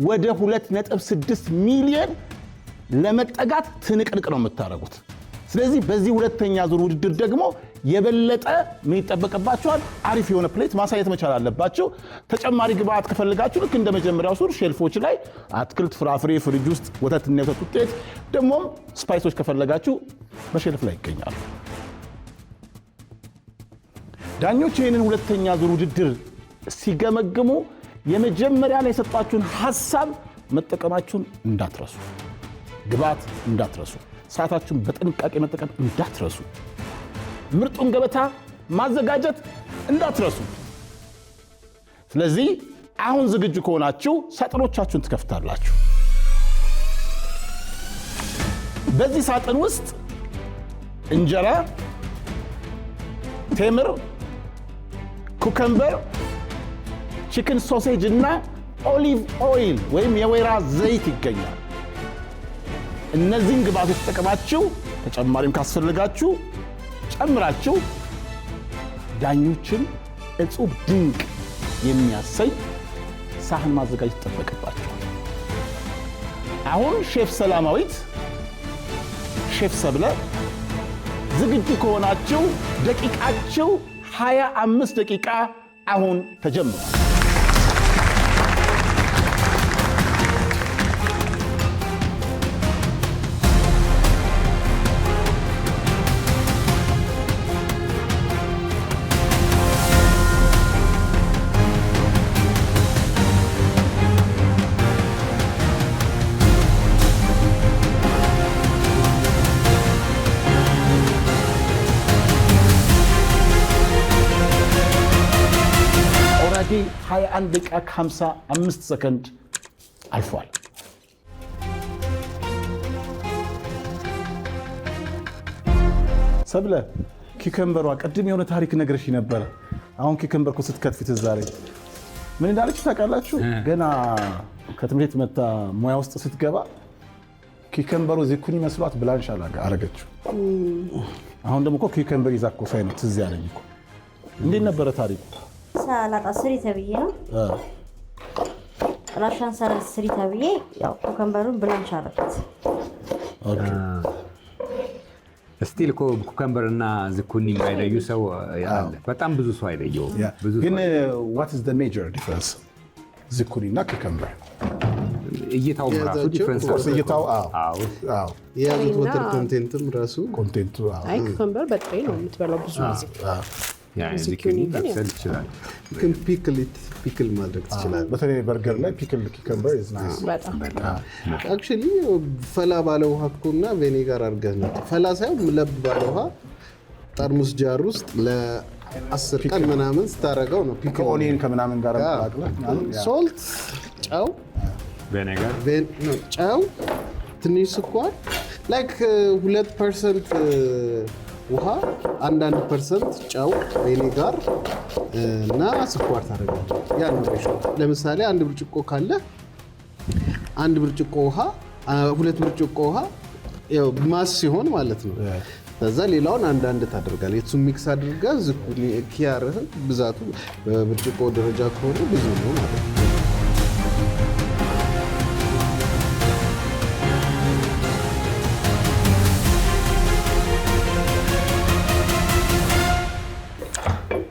ወደ 2.6 ሚሊዮን ለመጠጋት ትንቅንቅ ነው የምታደርጉት። ስለዚህ በዚህ ሁለተኛ ዙር ውድድር ደግሞ የበለጠ ምን ይጠበቅባችኋል? አሪፍ የሆነ ፕሌት ማሳየት መቻል አለባችሁ። ተጨማሪ ግብአት ከፈልጋችሁ ልክ እንደ መጀመሪያው ዙር ሼልፎች ላይ አትክልት፣ ፍራፍሬ፣ ፍሪጅ ውስጥ ወተትና የወተት ውጤት፣ ደግሞም ስፓይሶች ከፈለጋችሁ በሼልፍ ላይ ይገኛሉ። ዳኞች ይህንን ሁለተኛ ዙር ውድድር ሲገመግሙ የመጀመሪያ ላይ የሰጧችሁን ሀሳብ መጠቀማችሁን እንዳትረሱ፣ ግብአት እንዳትረሱ፣ ሰዓታችሁን በጥንቃቄ መጠቀም እንዳትረሱ፣ ምርጡን ገበታ ማዘጋጀት እንዳትረሱ። ስለዚህ አሁን ዝግጁ ከሆናችሁ ሳጥኖቻችሁን ትከፍታላችሁ። በዚህ ሳጥን ውስጥ እንጀራ፣ ቴምር፣ ኩከምበር፣ ቺክን ሶሴጅ እና ኦሊቭ ኦይል ወይም የወይራ ዘይት ይገኛል። እነዚህን ግብአቶች ተጠቅማችሁ ተጨማሪም ካስፈልጋችሁ ጨምራችሁ ዳኞችን እጹብ ድንቅ የሚያሰኝ ሳህን ማዘጋጀት ይጠበቅባችኋል። አሁን ሼፍ ሰላማዊት፣ ሼፍ ሰብለ ዝግጁ ከሆናችሁ ደቂቃችሁ 25 ደቂቃ አሁን ተጀምሯል። ኦልሬዲ 21 ደቂቃ ከ55 ሰከንድ አልፏል። ሰብለ ኪከምበሯ ቅድም የሆነ ታሪክ ነግረሽ ነበረ። አሁን ኪከምበር እኮ ስትከትፊ ትዝ አለኝ። ምን እንዳለች ታውቃላችሁ? ገና ከትምህርት ቤት መታ ሙያ ውስጥ ስትገባ ኪከምበሩ ዚኩኒ መስሏት ብላንሽ አረገችው። አሁን ደግሞ እኮ ኪከምበር ይዛ እኮ ሳይ ነው ትዝ ያለኝ እኮ። እንዴት ነበረ ታሪኩ? ሰላጣ ስሪ ተብዬ ነው ራሻን ሰላጣ ስሪ ተብዬ ያው ኩከምበሩን ብላንች አረኩት። ኦኬ ስቲል እኮ ኩከምበር እና ዝኩኒ የማይለዩ ሰው አለ። በጣም ብዙ ሰው አይለየውም። ግን what is the major difference ዝኩኒ እና ኩከምበር? እይታው ራሱ ዲፈረንስ እይታው የያዙት ወተር ኮንቴንትም ራሱ ኮንቴንቱ አይ ኩከምበር በጥሬ ነው የምትበላው ብዙ ጊዜ። ዝኩኒ መብሰል ይችላል። ግን ፒክል ማድረግ ትችላለህ። በተለይ በርገር ላይ ፒክል ኩከምበር is nice። በጣም አክቹሊ ፈላ ባለ ውሃ እኮና ቬኔጋር አድርገህ ነው ፈላ ሳይሆን ለብ ባለ ውሃ ጠርሙስ ጃር ውስጥ ለ10 ቀን ምናምን ስታረገው ነው ፒክል ከኦኒየን ከምናምን ጋር አቀላቅለህ ሶልት፣ ጨው፣ ቬኔጋር፣ ጨው፣ ትንሽ ስኳር ላይክ 2% ውሃ 1% ጨው፣ ቬኔጋር እና ስኳር ታደርጋለህ። ያ ነው ሬሾ። ለምሳሌ አንድ ብርጭቆ ካለ አንድ ብርጭቆ ውሃ፣ 2 ብርጭቆ ውሃ ያው ማስ ሲሆን ማለት ነው። ከዛ ሌላውን አንድ ታደርጋለህ። እሱን ሚክስ አድርጋ ዝኩኒ ኪያርህን ብዛቱ በብርጭቆ ደረጃ ከሆነ ብዙ ነው ማለት ነው።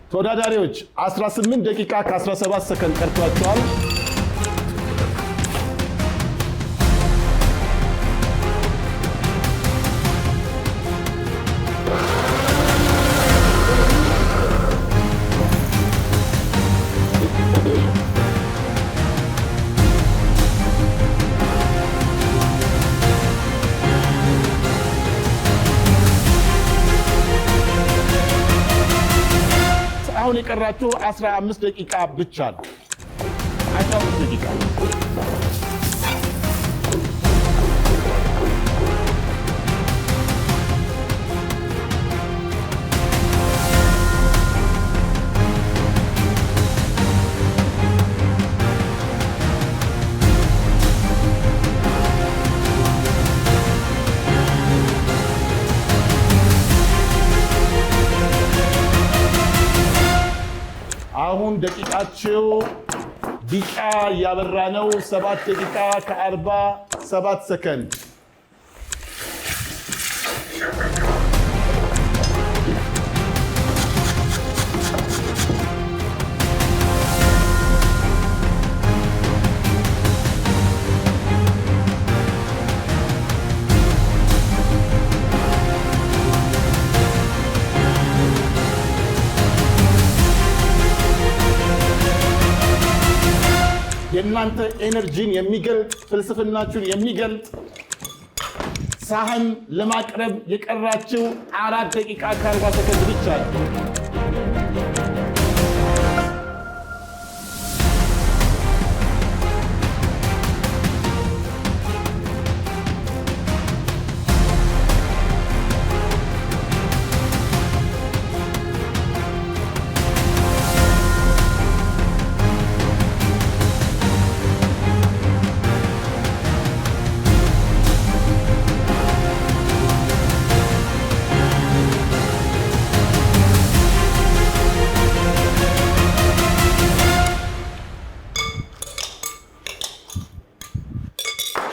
ተወዳዳሪዎች 18 ደቂቃ ከ17 ሰከንድ ቀርቷቸዋል። አሁን የቀራችሁ 15 ደቂቃ ብቻ ነው። 15 ደቂቃ አሁን ደቂቃችሁ ቢጫ ያበራ ነው። 7 ደቂቃ ከ47 ሰከንድ። የእናንተ ኤነርጂን የሚገልጥ ፍልስፍናችሁን የሚገልጥ ሳህን ለማቅረብ የቀራችሁ 4 ደቂቃ ከ40 ሰከንድ ብቻ ነው።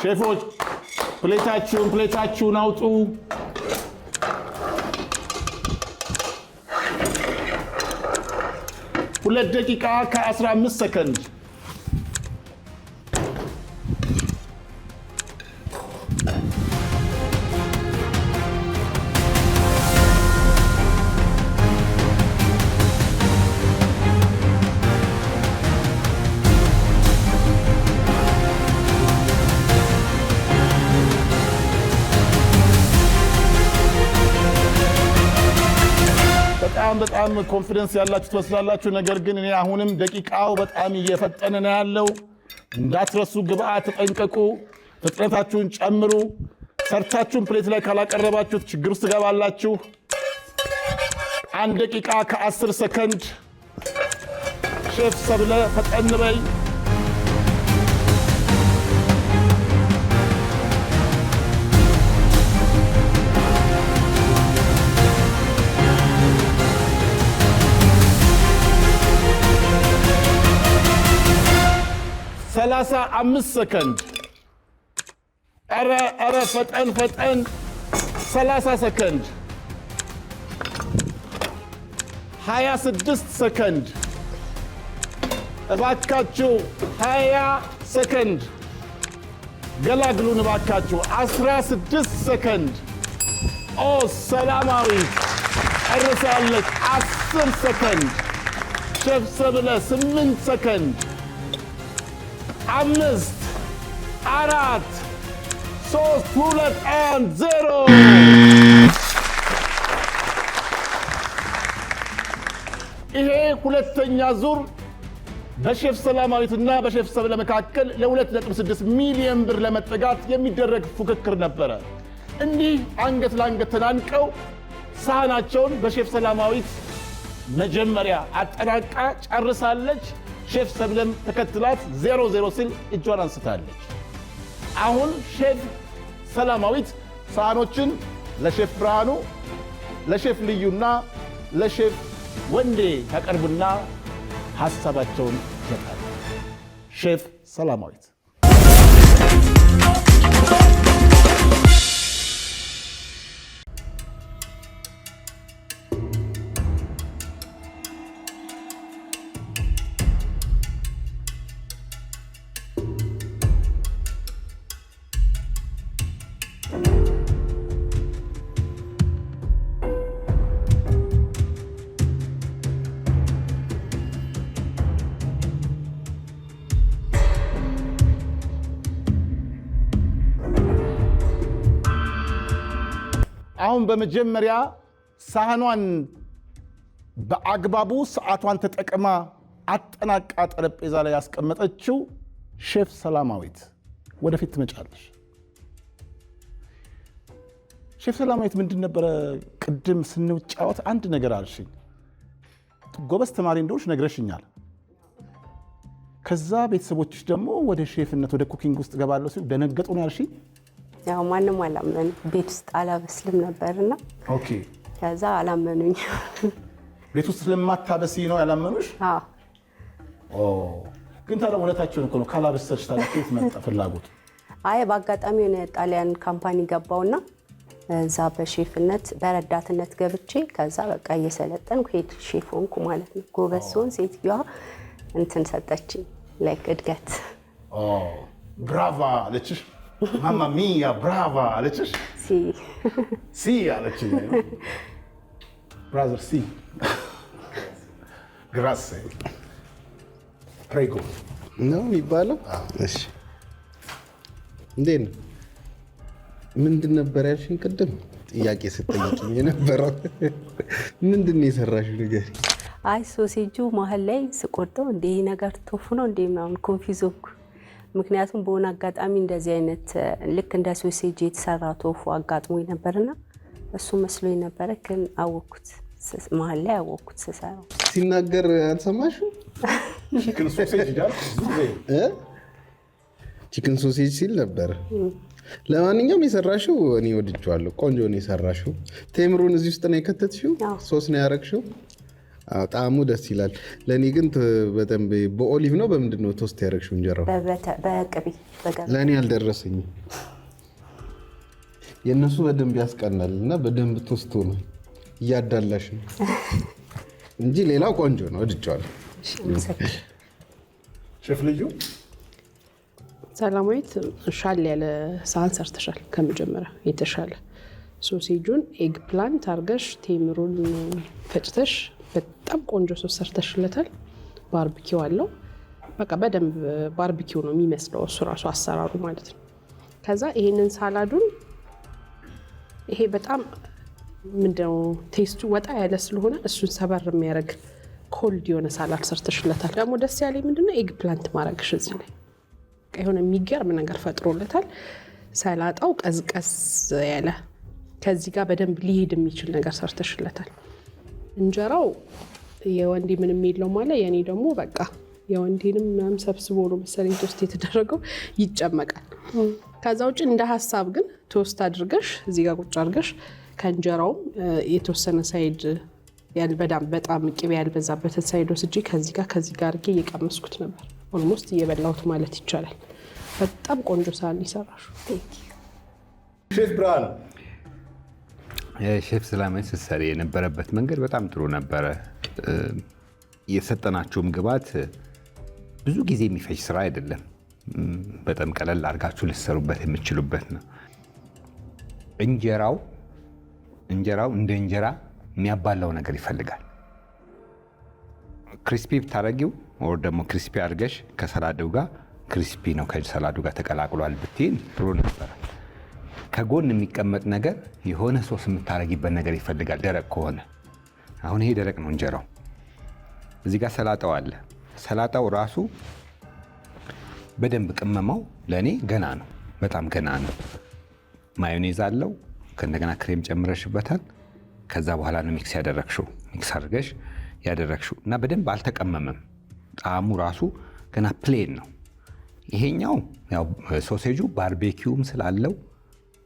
ሼፎች ፕሌታችሁን አውጡ። ሁለት ደቂቃ ከ15 ሰከንድ። በጣም ኮንፊደንስ ያላችሁ ትመስላላችሁ። ነገር ግን እኔ አሁንም ደቂቃው በጣም እየፈጠነ ነው ያለው። እንዳትረሱ፣ ግብአት ተጠንቀቁ፣ ፍጥነታችሁን ጨምሩ። ሰርታችሁን ፕሌት ላይ ካላቀረባችሁት ችግር ውስጥ ትገባላችሁ። 1 ደቂቃ ከ10 ሰከንድ። ሼፍ ሰብለ ፈጠን በይ። ሰላሳ 5 ሰከንድ። ኧረ ፈጠን 30 ሰከንድ። 26 ሰከንድ። እባካችሁ 20 ሰከንድ። ገላግሉን እባካችሁ። 16 ሰከንድ። ሰላማዊት ጨርሳለች። 10 ሰከንድ። ሼፍ ሰብለ 8 ሰከንድ። 5 4 3 2 1 0 ይሄ ሁለተኛ ዙር በሼፍ ሰላማዊትና በሼፍ ሰብለ መካከል ለ2.6 ሚሊዮን ብር ለመጠጋት የሚደረግ ፉክክር ነበረ። እንዲህ አንገት ለአንገት ተናንቀው ሳህናቸውን በሼፍ ሰላማዊት መጀመሪያ አጠናቃ ጨርሳለች። ሼፍ ሰብለም ተከትላት 0-0 ሲል እጇን አንስታለች። አሁን ሼፍ ሰላማዊት ሳህኖችን ለሼፍ ብርሃኑ፣ ለሼፍ ልዩና ለሼፍ ወንዴ ያቀርቡና ሐሳባቸውን ይሰጣሉ። ሼፍ ሰላማዊት። አሁን በመጀመሪያ ሳህኗን በአግባቡ ሰዓቷን ተጠቅማ አጠናቃ ጠረጴዛ ላይ ያስቀመጠችው ሼፍ ሰላማዊት ወደፊት ትመጫለሽ። ሼፍ ሰላማዊት ምንድን ነበረ ቅድም ስንጫወት አንድ ነገር አልሽኝ። ጎበዝ ተማሪ እንደሆንሽ ነግረሽኛል። ከዛ ቤተሰቦችሽ ደግሞ ወደ ሼፍነት ወደ ኩኪንግ ውስጥ ገባለሁ ሲሉ ደነገጡ ነው ያልሽኝ? ያው ማንም አላመን ቤት ውስጥ አላበስልም ነበርና ኦኬ። ከዛ አላመኑኝ። ቤት ውስጥ ስለማታበሲ ነው ያላመኑሽ? አዎ። ግን ታዲያ እውነታቸውን እኮ ነው። ካላበሰልሽ ታዲያ ከየት መጣ ፍላጎቱ? አይ በአጋጣሚ የሆነ ጣሊያን ካምፓኒ ገባውና እዛ በሼፍነት በረዳትነት ገብቼ ከዛ በቃ እየሰለጠንኩ ሄድ ሼፍ ሆንኩ ማለት ነው። ጎበዝ ስሆን ሴትዮዋ እንትን ሰጠችኝ ላይክ እድገት። ብራቫ አለችሽ? ማማ ሚያ ብራቫ አለችሽ? ሲ አለችኝ። ብራዘር ሲ ግራሴ ፕሬጎ ነው የሚባለው። እሺ እንዴት ነው? ምንድን ነበር ያልሽኝ ቅድም ጥያቄ ስጠይቅኝ የነበረው? ምንድን ነው የሰራሽው ነገር? አይ ሶሴጁ መሀል ላይ ስቆርጠው እንደ ይሄ ነገር ቶፉ ነው እንደ ምናምን ኮንፊውዝ ሆንኩ። ምክንያቱም በሆነ አጋጣሚ እንደዚህ አይነት ልክ እንደ ሶሴጅ የተሰራ ቶፉ አጋጥሞኝ ነበርና እሱ መስሎኝ ነበረ። ግን አወኩት መሀል ላይ አወኩት ስሰራው። ሲናገር አልሰማሽው? ቺክን ሶሴጅ ሲል ነበር። ለማንኛውም የሰራሽው እኔ ወድጄዋለሁ። ቆንጆ ነው የሰራሽው። ቴምሩን እዚህ ውስጥ ነው የከተትሽው? ሶስ ነው ያረግሽው? ጣዕሙ ደስ ይላል። ለእኔ ግን በደንብ በኦሊቭ ነው በምንድን ነው ቶስት ያደረግሽው እንጀራው? በቅቤ። ለእኔ አልደረሰኝም። የእነሱ በደንብ ያስቀናል እና በደንብ ቶስቶ ነው እያዳላሽ ነው እንጂ ሌላው ቆንጆ ነው፣ ወድጄዋለሁ። ሼፍ ልዩ ሰላማዊት ሻል ያለ ሳህን ሰርተሻል። ከመጀመሪያ የተሻለ ሶሴጁን ኤግ ፕላንት አርገሽ ቴምሩን ፈጭተሽ በጣም ቆንጆ ሶስ ሰርተሽለታል። ባርቢኪው አለው። በቃ በደንብ ባርቢኪው ነው የሚመስለው እሱ ራሱ አሰራሩ ማለት ነው። ከዛ ይሄንን ሳላዱን ይሄ በጣም ምንድነው ቴስቱ ወጣ ያለ ስለሆነ እሱን ሰበር የሚያደርግ ኮልድ የሆነ ሳላድ ሰርተሽለታል። ደግሞ ደስ ያለኝ ምንድነው ኤግ ፕላንት ማድረግሽ እዚህ ላይ የሆነ የሚገርም ነገር ፈጥሮለታል። ሰላጣው ቀዝቀዝ ያለ ከዚህ ጋር በደንብ ሊሄድ የሚችል ነገር ሰርተሽለታል። እንጀራው የወንዴ ምንም የለው ማለት የኔ ደግሞ በቃ የወንዴንም ምናምን ሰብስቦ ነው መሰለኝ ቶስት የተደረገው ይጨመቃል። ከዛ ውጭ እንደ ሀሳብ ግን ቶስት አድርገሽ እዚህ ጋር ቁጭ አድርገሽ ከእንጀራው የተወሰነ ሳይድ በጣም ቅቤ ያልበዛበትን ሳይድ ወስጄ ከዚህ ጋር አድርጌ እየቀመስኩት ነበር። ኦልሞስት እየበላሁት ማለት ይቻላል። በጣም ቆንጆ ሳህን ይሰራሹ። ሼፍ ብርሃኑ ሼፍ ሰላማዊት ስትሰሪ የነበረበት መንገድ በጣም ጥሩ ነበረ። የሰጠናችሁም ግብዓት ብዙ ጊዜ የሚፈጅ ስራ አይደለም። በጣም ቀለል አድርጋችሁ ልትሰሩበት የምትችሉበት ነው። እንጀራው እንደ እንጀራ የሚያባላው ነገር ይፈልጋል። ክሪስፒ ብታረጊው ወር ደግሞ ክሪስፒ አድርገሽ ከሰላዱ ጋር ክሪስፒ ነው ከሰላዱ ጋር ተቀላቅሏል ብትይን ጥሩ ነበረ። ከጎን የሚቀመጥ ነገር የሆነ ሶስ የምታረጊበት ነገር ይፈልጋል ደረቅ ከሆነ። አሁን ይሄ ደረቅ ነው እንጀራው። እዚህ ጋር ሰላጣው አለ። ሰላጣው ራሱ በደንብ ቅመማው ለእኔ ገና ነው፣ በጣም ገና ነው። ማዮኔዝ አለው፣ ከእንደገና ክሬም ጨምረሽበታል። ከዛ በኋላ ነው ሚክስ አድርገሽ ያደረግሽው እና በደንብ አልተቀመመም። ጣዕሙ ራሱ ገና ፕሌን ነው። ይሄኛው ያው ሶሴጁ ባርቤኪውም ስላለው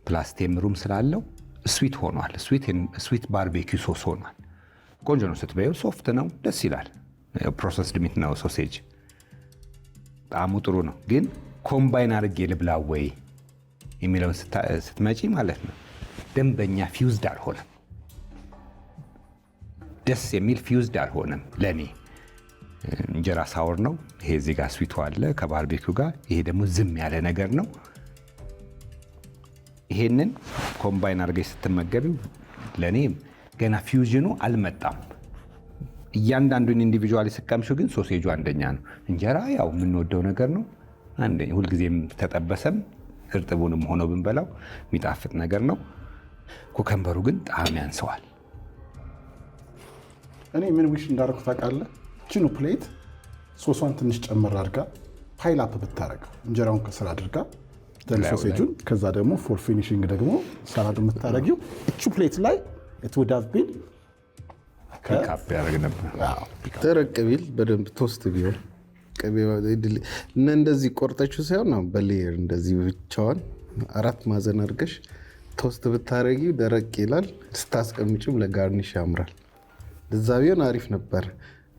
ፕላስ ቴምሩም ስላለው ስዊት ሆኗል። ስዊት ባርቤኪው ሶስ ሆኗል። ቆንጆ ነው። ስትበየው ሶፍት ነው፣ ደስ ይላል። ፕሮሰስድ ሚት ነው ሶሴጅ፣ ጣዕሙ ጥሩ ነው። ግን ኮምባይን አድርጌ ልብላ ወይ የሚለውን ስትመጪ ማለት ነው ደንበኛ ፊውዝድ አልሆነም። ደስ የሚል ፊውዝድ አልሆነም ለእኔ። እንጀራ ሳወር ነው ይሄ፣ እዚህ ጋር ስዊቱ አለ ከባርቤኪው ጋር። ይሄ ደግሞ ዝም ያለ ነገር ነው። ይሄንን ኮምባይን አድርገሽ ስትመገቢው ለእኔ ገና ፊውዥኑ አልመጣም። እያንዳንዱን ኢንዲቪጁዋሊ ስቀምሹ ግን ሶሴጁ አንደኛ ነው። እንጀራ ያው የምንወደው ነገር ነው። ሁልጊዜም ተጠበሰም እርጥቡንም ሆኖ ብንበላው የሚጣፍጥ ነገር ነው። ኩከምበሩ ግን ጣዕም ያንሰዋል። እኔ ምን ዊሽ እንዳደረኩ ታውቃለህ? ቺኑ ፕሌት ሶሷን ትንሽ ጨምር አድርጋ ፓይል አፕ ብታረገው እንጀራውን ከስር አድርጋ ሶሴጁን፣ ከዛ ደግሞ ፎር ፊኒሽንግ ደግሞ ሰላድ የምታረጊው እቺ ፕሌት ላይ የትውዳፍ ቢል ፒካፕ ያደርግ ነበር። ደረቅ ቢል በደንብ ቶስት ቢሆን እና እንደዚህ ቆርጠችው ሳይሆን ነው በሌየር እንደዚህ ብቻዋን 4 ማዕዘን አድርገሽ ቶስት ብታረጊው ደረቅ ይላል። ስታስቀምጪም ለጋርኒሽ ያምራል። እዛ ቢሆን አሪፍ ነበር።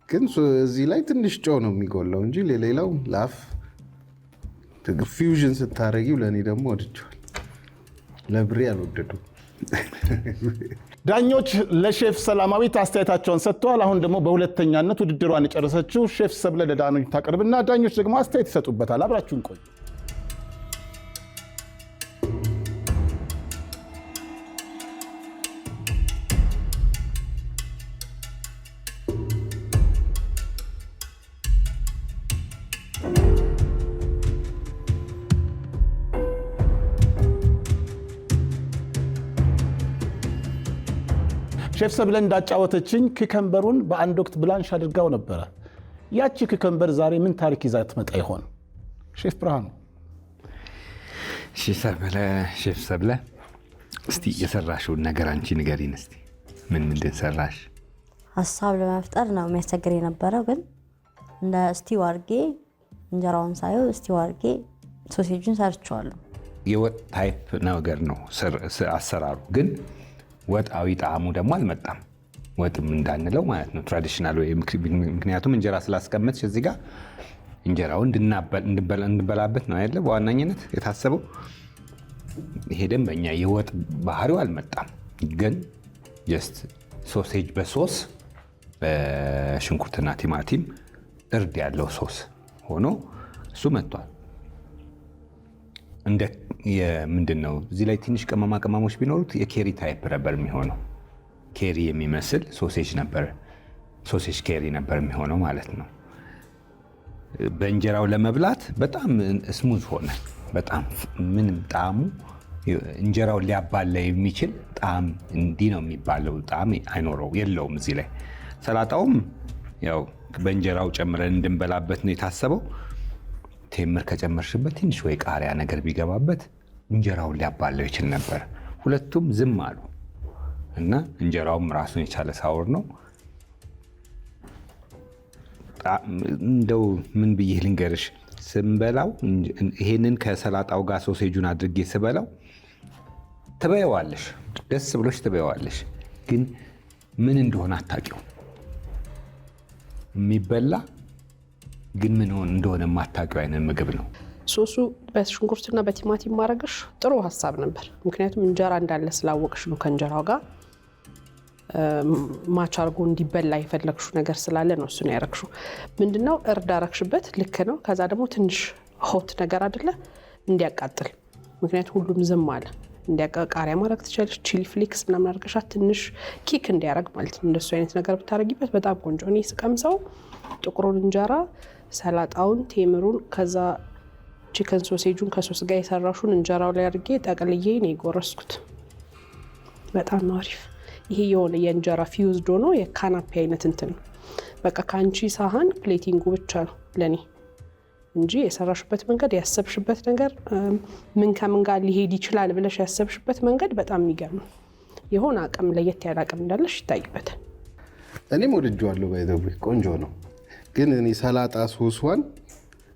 ግን እዚህ ላይ ትንሽ ጨው ነው የሚጎላው እንጂ ሌላው ላፍ ፊውዥን ስታረጊው ለእኔ ደግሞ ወድቸዋል። ለብሬ አልወደዱ። ዳኞች ለሼፍ ሰላማዊት አስተያየታቸውን ሰጥተዋል። አሁን ደግሞ በሁለተኛነት ውድድሯን የጨረሰችው ሼፍ ሰብለ ለዳኞች ታቀርብና ዳኞች ደግሞ አስተያየት ይሰጡበታል። አብራችሁን ቆዩ። ሼፍ ሰብለ እንዳጫወተችኝ ኩከምበሩን በአንድ ወቅት ብላንሽ አድርጋው ነበረ። ያቺ ኩከምበር ዛሬ ምን ታሪክ ይዛ ትመጣ ይሆን? ሼፍ ብርሃኑ። ሼፍ ሰብለ እስቲ የሰራሽውን ነገር አንቺ ንገሪን እስቲ። ምንድን ሰራሽ? ሀሳብ ለመፍጠር ነው የሚያስቸግር የነበረው፣ ግን እንደ ስቲው አድርጌ እንጀራውን ሳየው ስቲው አድርጌ ሶሴጁን ሰርቼዋለሁ። የወጥ ታይፕ ነገር ነው አሰራሩ፣ ግን ወጣዊ ጣዕሙ ደግሞ አልመጣም። ወጥም እንዳንለው ማለት ነው ትራዲሽናል ወይ። ምክንያቱም እንጀራ ስላስቀመጥሽ እዚህ ጋር እንጀራውን እንድንበላበት ነው አይደለ በዋናኝነት የታሰበው። ይሄ ደንበኛ የወጥ ባህሪው አልመጣም፣ ግን ጀስት ሶሴጅ በሶስ በሽንኩርትና ቲማቲም እርድ ያለው ሶስ ሆኖ እሱ መጥቷል። እንደ ምንድን ነው እዚህ ላይ ትንሽ ቅመማ ቅመሞች ቢኖሩት የኬሪ ታይፕ ነበር የሚሆነው። ኬሪ የሚመስል ሶሴጅ ነበር፣ ሶሴጅ ኬሪ ነበር የሚሆነው ማለት ነው። በእንጀራው ለመብላት በጣም ስሙዝ ሆነ። በጣም ምንም ጣዕሙ እንጀራውን ሊያባላ የሚችል ጣዕም እንዲህ ነው የሚባለው ጣዕም አይኖረው የለውም። እዚህ ላይ ሰላጣውም ያው በእንጀራው ጨምረን እንድንበላበት ነው የታሰበው። ቴምር ከጨመርሽበት ትንሽ ወይ ቃሪያ ነገር ቢገባበት እንጀራውን ሊያባለው ይችል ነበር። ሁለቱም ዝም አሉ እና እንጀራውም ራሱን የቻለ ሳውር ነው። እንደው ምን ብዬ ልንገርሽ፣ ስንበላው ይሄንን ከሰላጣው ጋር ሶሴጁን አድርጌ ስበላው ትበየዋለሽ፣ ደስ ብሎሽ ትበየዋለሽ፣ ግን ምን እንደሆነ አታውቂው። የሚበላ ግን ምን እንደሆነ የማታውቂው አይነት ምግብ ነው። ሶሱ በሽንኩርትና በቲማቲም ማድረግሽ ጥሩ ሀሳብ ነበር። ምክንያቱም እንጀራ እንዳለ ስላወቅሽ ነው ከእንጀራው ጋር ማች አድርጎ እንዲበላ የፈለግሽው ነገር ስላለ ነው እሱን ያረግሽው። ምንድነው እርድ አረግሽበት፣ ልክ ነው። ከዛ ደግሞ ትንሽ ሆት ነገር አይደለ እንዲያቃጥል፣ ምክንያቱም ሁሉም ዝም አለ። ቃሪያ ማድረግ ትችላለሽ፣ ቺሊ ፍሌክስ ምናምን አድርገሻት ትንሽ ኪክ እንዲያረግ ማለት ነው። እንደሱ አይነት ነገር ብታረጊበት በጣም ቆንጆ። እኔ ስቀምሰው ጥቁሩን እንጀራ፣ ሰላጣውን፣ ቴምሩን ከዛ ቺከን ሶሴጁን ከሶስ ጋር የሰራሹን እንጀራው ላይ አድርጌ ጠቅልዬ ነው የጎረስኩት። በጣም ነው አሪፍ። ይሄ የሆነ የእንጀራ ፊውዝድ ሆኖ የካናፔ አይነት እንትን ነው። በቃ ካንቺ ሳህን ፕሌቲንጉ ብቻ ነው ለኔ እንጂ የሰራሽበት መንገድ ያሰብሽበት ነገር ምን ከምን ጋር ሊሄድ ይችላል ብለሽ ያሰብሽበት መንገድ በጣም የሚገርም ነው። የሆነ አቅም ለየት ያለ አቅም እንዳለሽ ይታይበታል። እኔም ወድጄዋለሁ። ባይዘው ቆንጆ ነው። ግን እኔ ሰላጣ ሶስዋን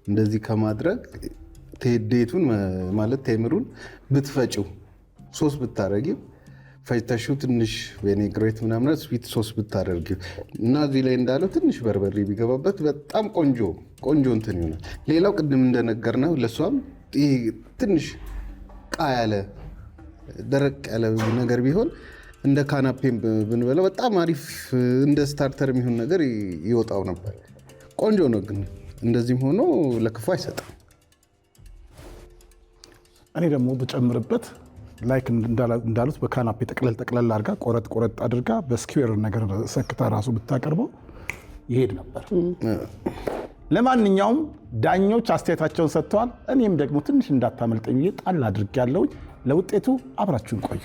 እንደዚህ ከማድረግ ቴዴቱን ማለት ቴምሩን ብትፈጪው ሶስ ብታረጊው ፈጭተሽው ትንሽ ቬኔግሬት ምናምን ስዊት ሶስ ብታደርጊ እና እዚህ ላይ እንዳለው ትንሽ በርበሬ ቢገባበት በጣም ቆንጆ እንትን ይሆናል። ሌላው ቅድም እንደነገርነው ለሷም ትንሽ ቃ ያለ ደረቅ ያለ ነገር ቢሆን እንደ ካናፔም ብንበለው በጣም አሪፍ እንደ ስታርተር የሚሆን ነገር ይወጣው ነበር። ቆንጆ ነው ግን እንደዚህም ሆኖ ለክፉ አይሰጥም። እኔ ደግሞ ብጨምርበት ላይክ እንዳሉት በካናፔ ጠቅለል አድርጋ ቆረጥ አድርጋ በስኩዌር ነገር ሰክታ ራሱ ብታቀርበው ይሄድ ነበር። ለማንኛውም ዳኞች አስተያየታቸውን ሰጥተዋል። እኔም ደግሞ ትንሽ እንዳታመልጠኝ ጣል አድርጌያለሁ። ለውጤቱ አብራችሁን ቆዩ።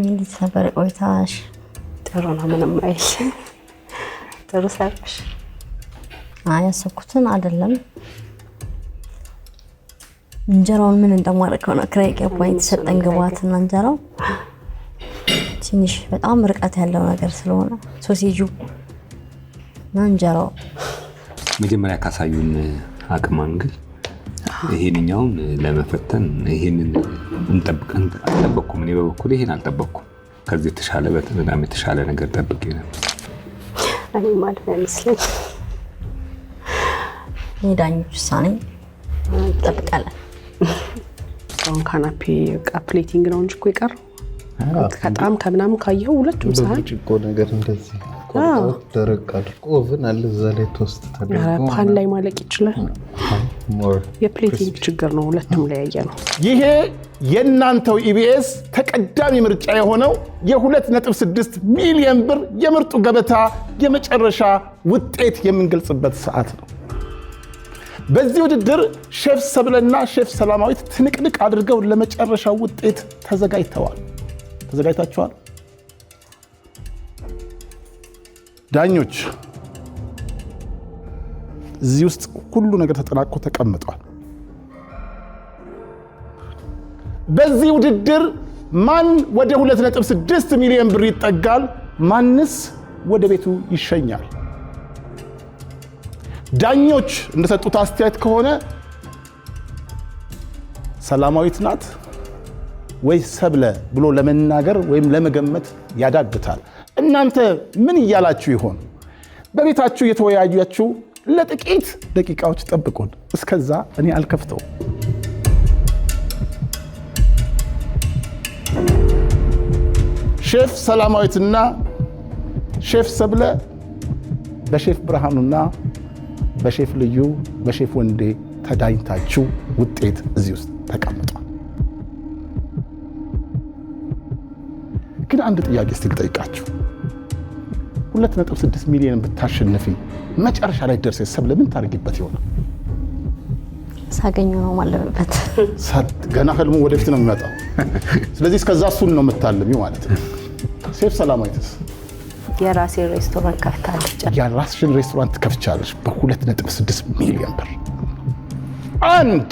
እንዴት ነበር ቆይታሽ? ጥሩ ነው፣ ምንም አይል። ጥሩ ሰርሽ? ያሰብኩትን አይደለም። እንጀራውን ምን እንደማደርገው ነው ግራ የገባኝ። የተሰጠን ግብአትና እንጀራው ትንሽ በጣም ርቀት ያለው ነገር ስለሆነ ሶሴጁ እና እንጀራው መጀመሪያ ካሳዩን አቅም አንግል ይሄንኛውን ለመፈተን ይሄንን አልጠበቅኩም። እኔ በበኩሌ ይሄን አልጠበቅኩም። ከዚህ የተሻለ በጣም የተሻለ ነገር ጠብቄ ነበር። እኔ ማለት አይመስለኝ። ዳኞች ውሳኔ እንጠብቃለን። አሁን ካናፔ ፕሌቲንግ ነው እንጂ እኮ የቀረው ከጣም ከምናምን ካየው ሁለቱም ሳህን ብርጭቆ ነገር እንደዚህ ደረቅ አድርጎ ኦቨን አለ እዛ ላይ ቶስት ተደርጎ ፓን ላይ ማለቅ ይችላል። የፕሌቲንግ ችግር ነው ሁለቱም ላይ ያየነው። ይሄ የእናንተው ኢቢኤስ ተቀዳሚ ምርጫ የሆነው የ2.6 ሚሊዮን ብር የምርጡ ገበታ የመጨረሻ ውጤት የምንገልጽበት ሰዓት ነው። በዚህ ውድድር ሼፍ ሰብለና ሼፍ ሰላማዊት ትንቅንቅ አድርገው ለመጨረሻው ውጤት ተዘጋጅታችኋል? ዳኞች እዚህ ውስጥ ሁሉ ነገር ተጠናቆ ተቀምጧል። በዚህ ውድድር ማን ወደ 2.6 ሚሊዮን ብር ይጠጋል? ማንስ ወደ ቤቱ ይሸኛል? ዳኞች እንደሰጡት አስተያየት ከሆነ ሰላማዊት ናት ወይ ሰብለ ብሎ ለመናገር ወይም ለመገመት ያዳግታል። እናንተ ምን እያላችሁ ይሆን? በቤታችሁ የተወያያችሁ ለጥቂት ደቂቃዎች ጠብቁን። እስከዛ እኔ አልከፍተው። ሼፍ ሰላማዊትና ሼፍ ሰብለ በሼፍ ብርሃኑና በሼፍ ልዩ በሼፍ ወንዴ ተዳኝታችሁ ውጤት እዚህ ውስጥ ተቀምጧል። ግን አንድ ጥያቄ እስቲ ልጠይቃችሁ። 2.6 ሚሊዮን ብታሸንፊ መጨረሻ ላይ ደርሰሽ ሰብለ ምን ታርጊበት ይሆናል? ሳገኘው ነው ማለበት። ገና ህልሙ ወደፊት ነው የሚመጣው። ስለዚህ እስከዛ እሱን ነው የምታልሚው ማለት ነው። ሼፍ ሰላማዊትስ? የራሴ ሬስቶራንት ከፍታለች። የራስሽን ሬስቶራንት ከፍቻለሽ በ2.6 ሚሊዮን ብር። አንድ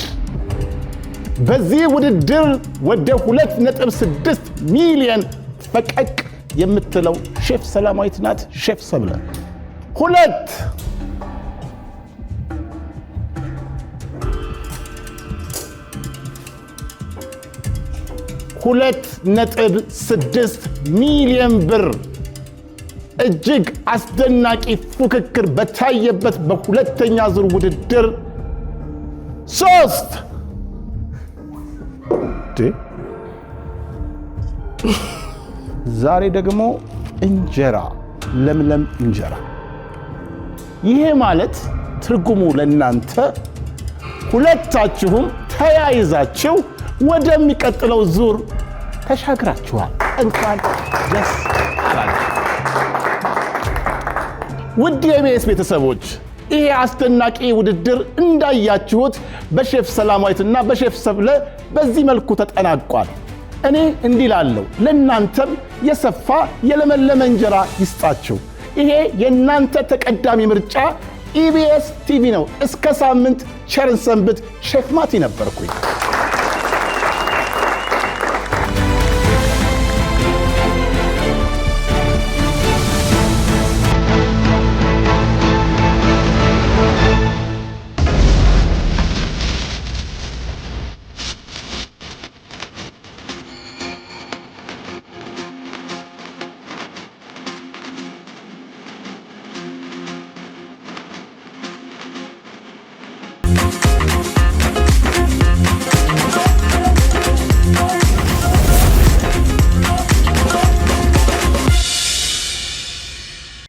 በዚህ ውድድር ወደ 2.6 ሚሊዮን ፈቀቅ የምትለው ሼፍ ሰላማዊት ናት። ሼፍ ሰብለ ሁለት $2.6 ሚሊዮን ብር እጅግ አስደናቂ ፉክክር በታየበት በሁለተኛ ዙር ውድድር 3 ዛሬ ደግሞ እንጀራ፣ ለምለም እንጀራ። ይሄ ማለት ትርጉሙ ለእናንተ ሁለታችሁም ተያይዛችሁ ወደሚቀጥለው ዙር ተሻግራችኋል። እንኳን ደስ አላችሁ። ውድ የኢቢኤስ ቤተሰቦች፣ ይሄ አስደናቂ ውድድር እንዳያችሁት በሼፍ ሰላማዊትና በሼፍ ሰብለ በዚህ መልኩ ተጠናቋል። እኔ እንዲህ ላለው ለእናንተም የሰፋ የለመለመ እንጀራ ይስጣችሁ። ይሄ የእናንተ ተቀዳሚ ምርጫ ኢቢኤስ ቲቪ ነው። እስከ ሳምንት ቸርን ሰንብት። ሼፍ ማቲ ነበርኩኝ።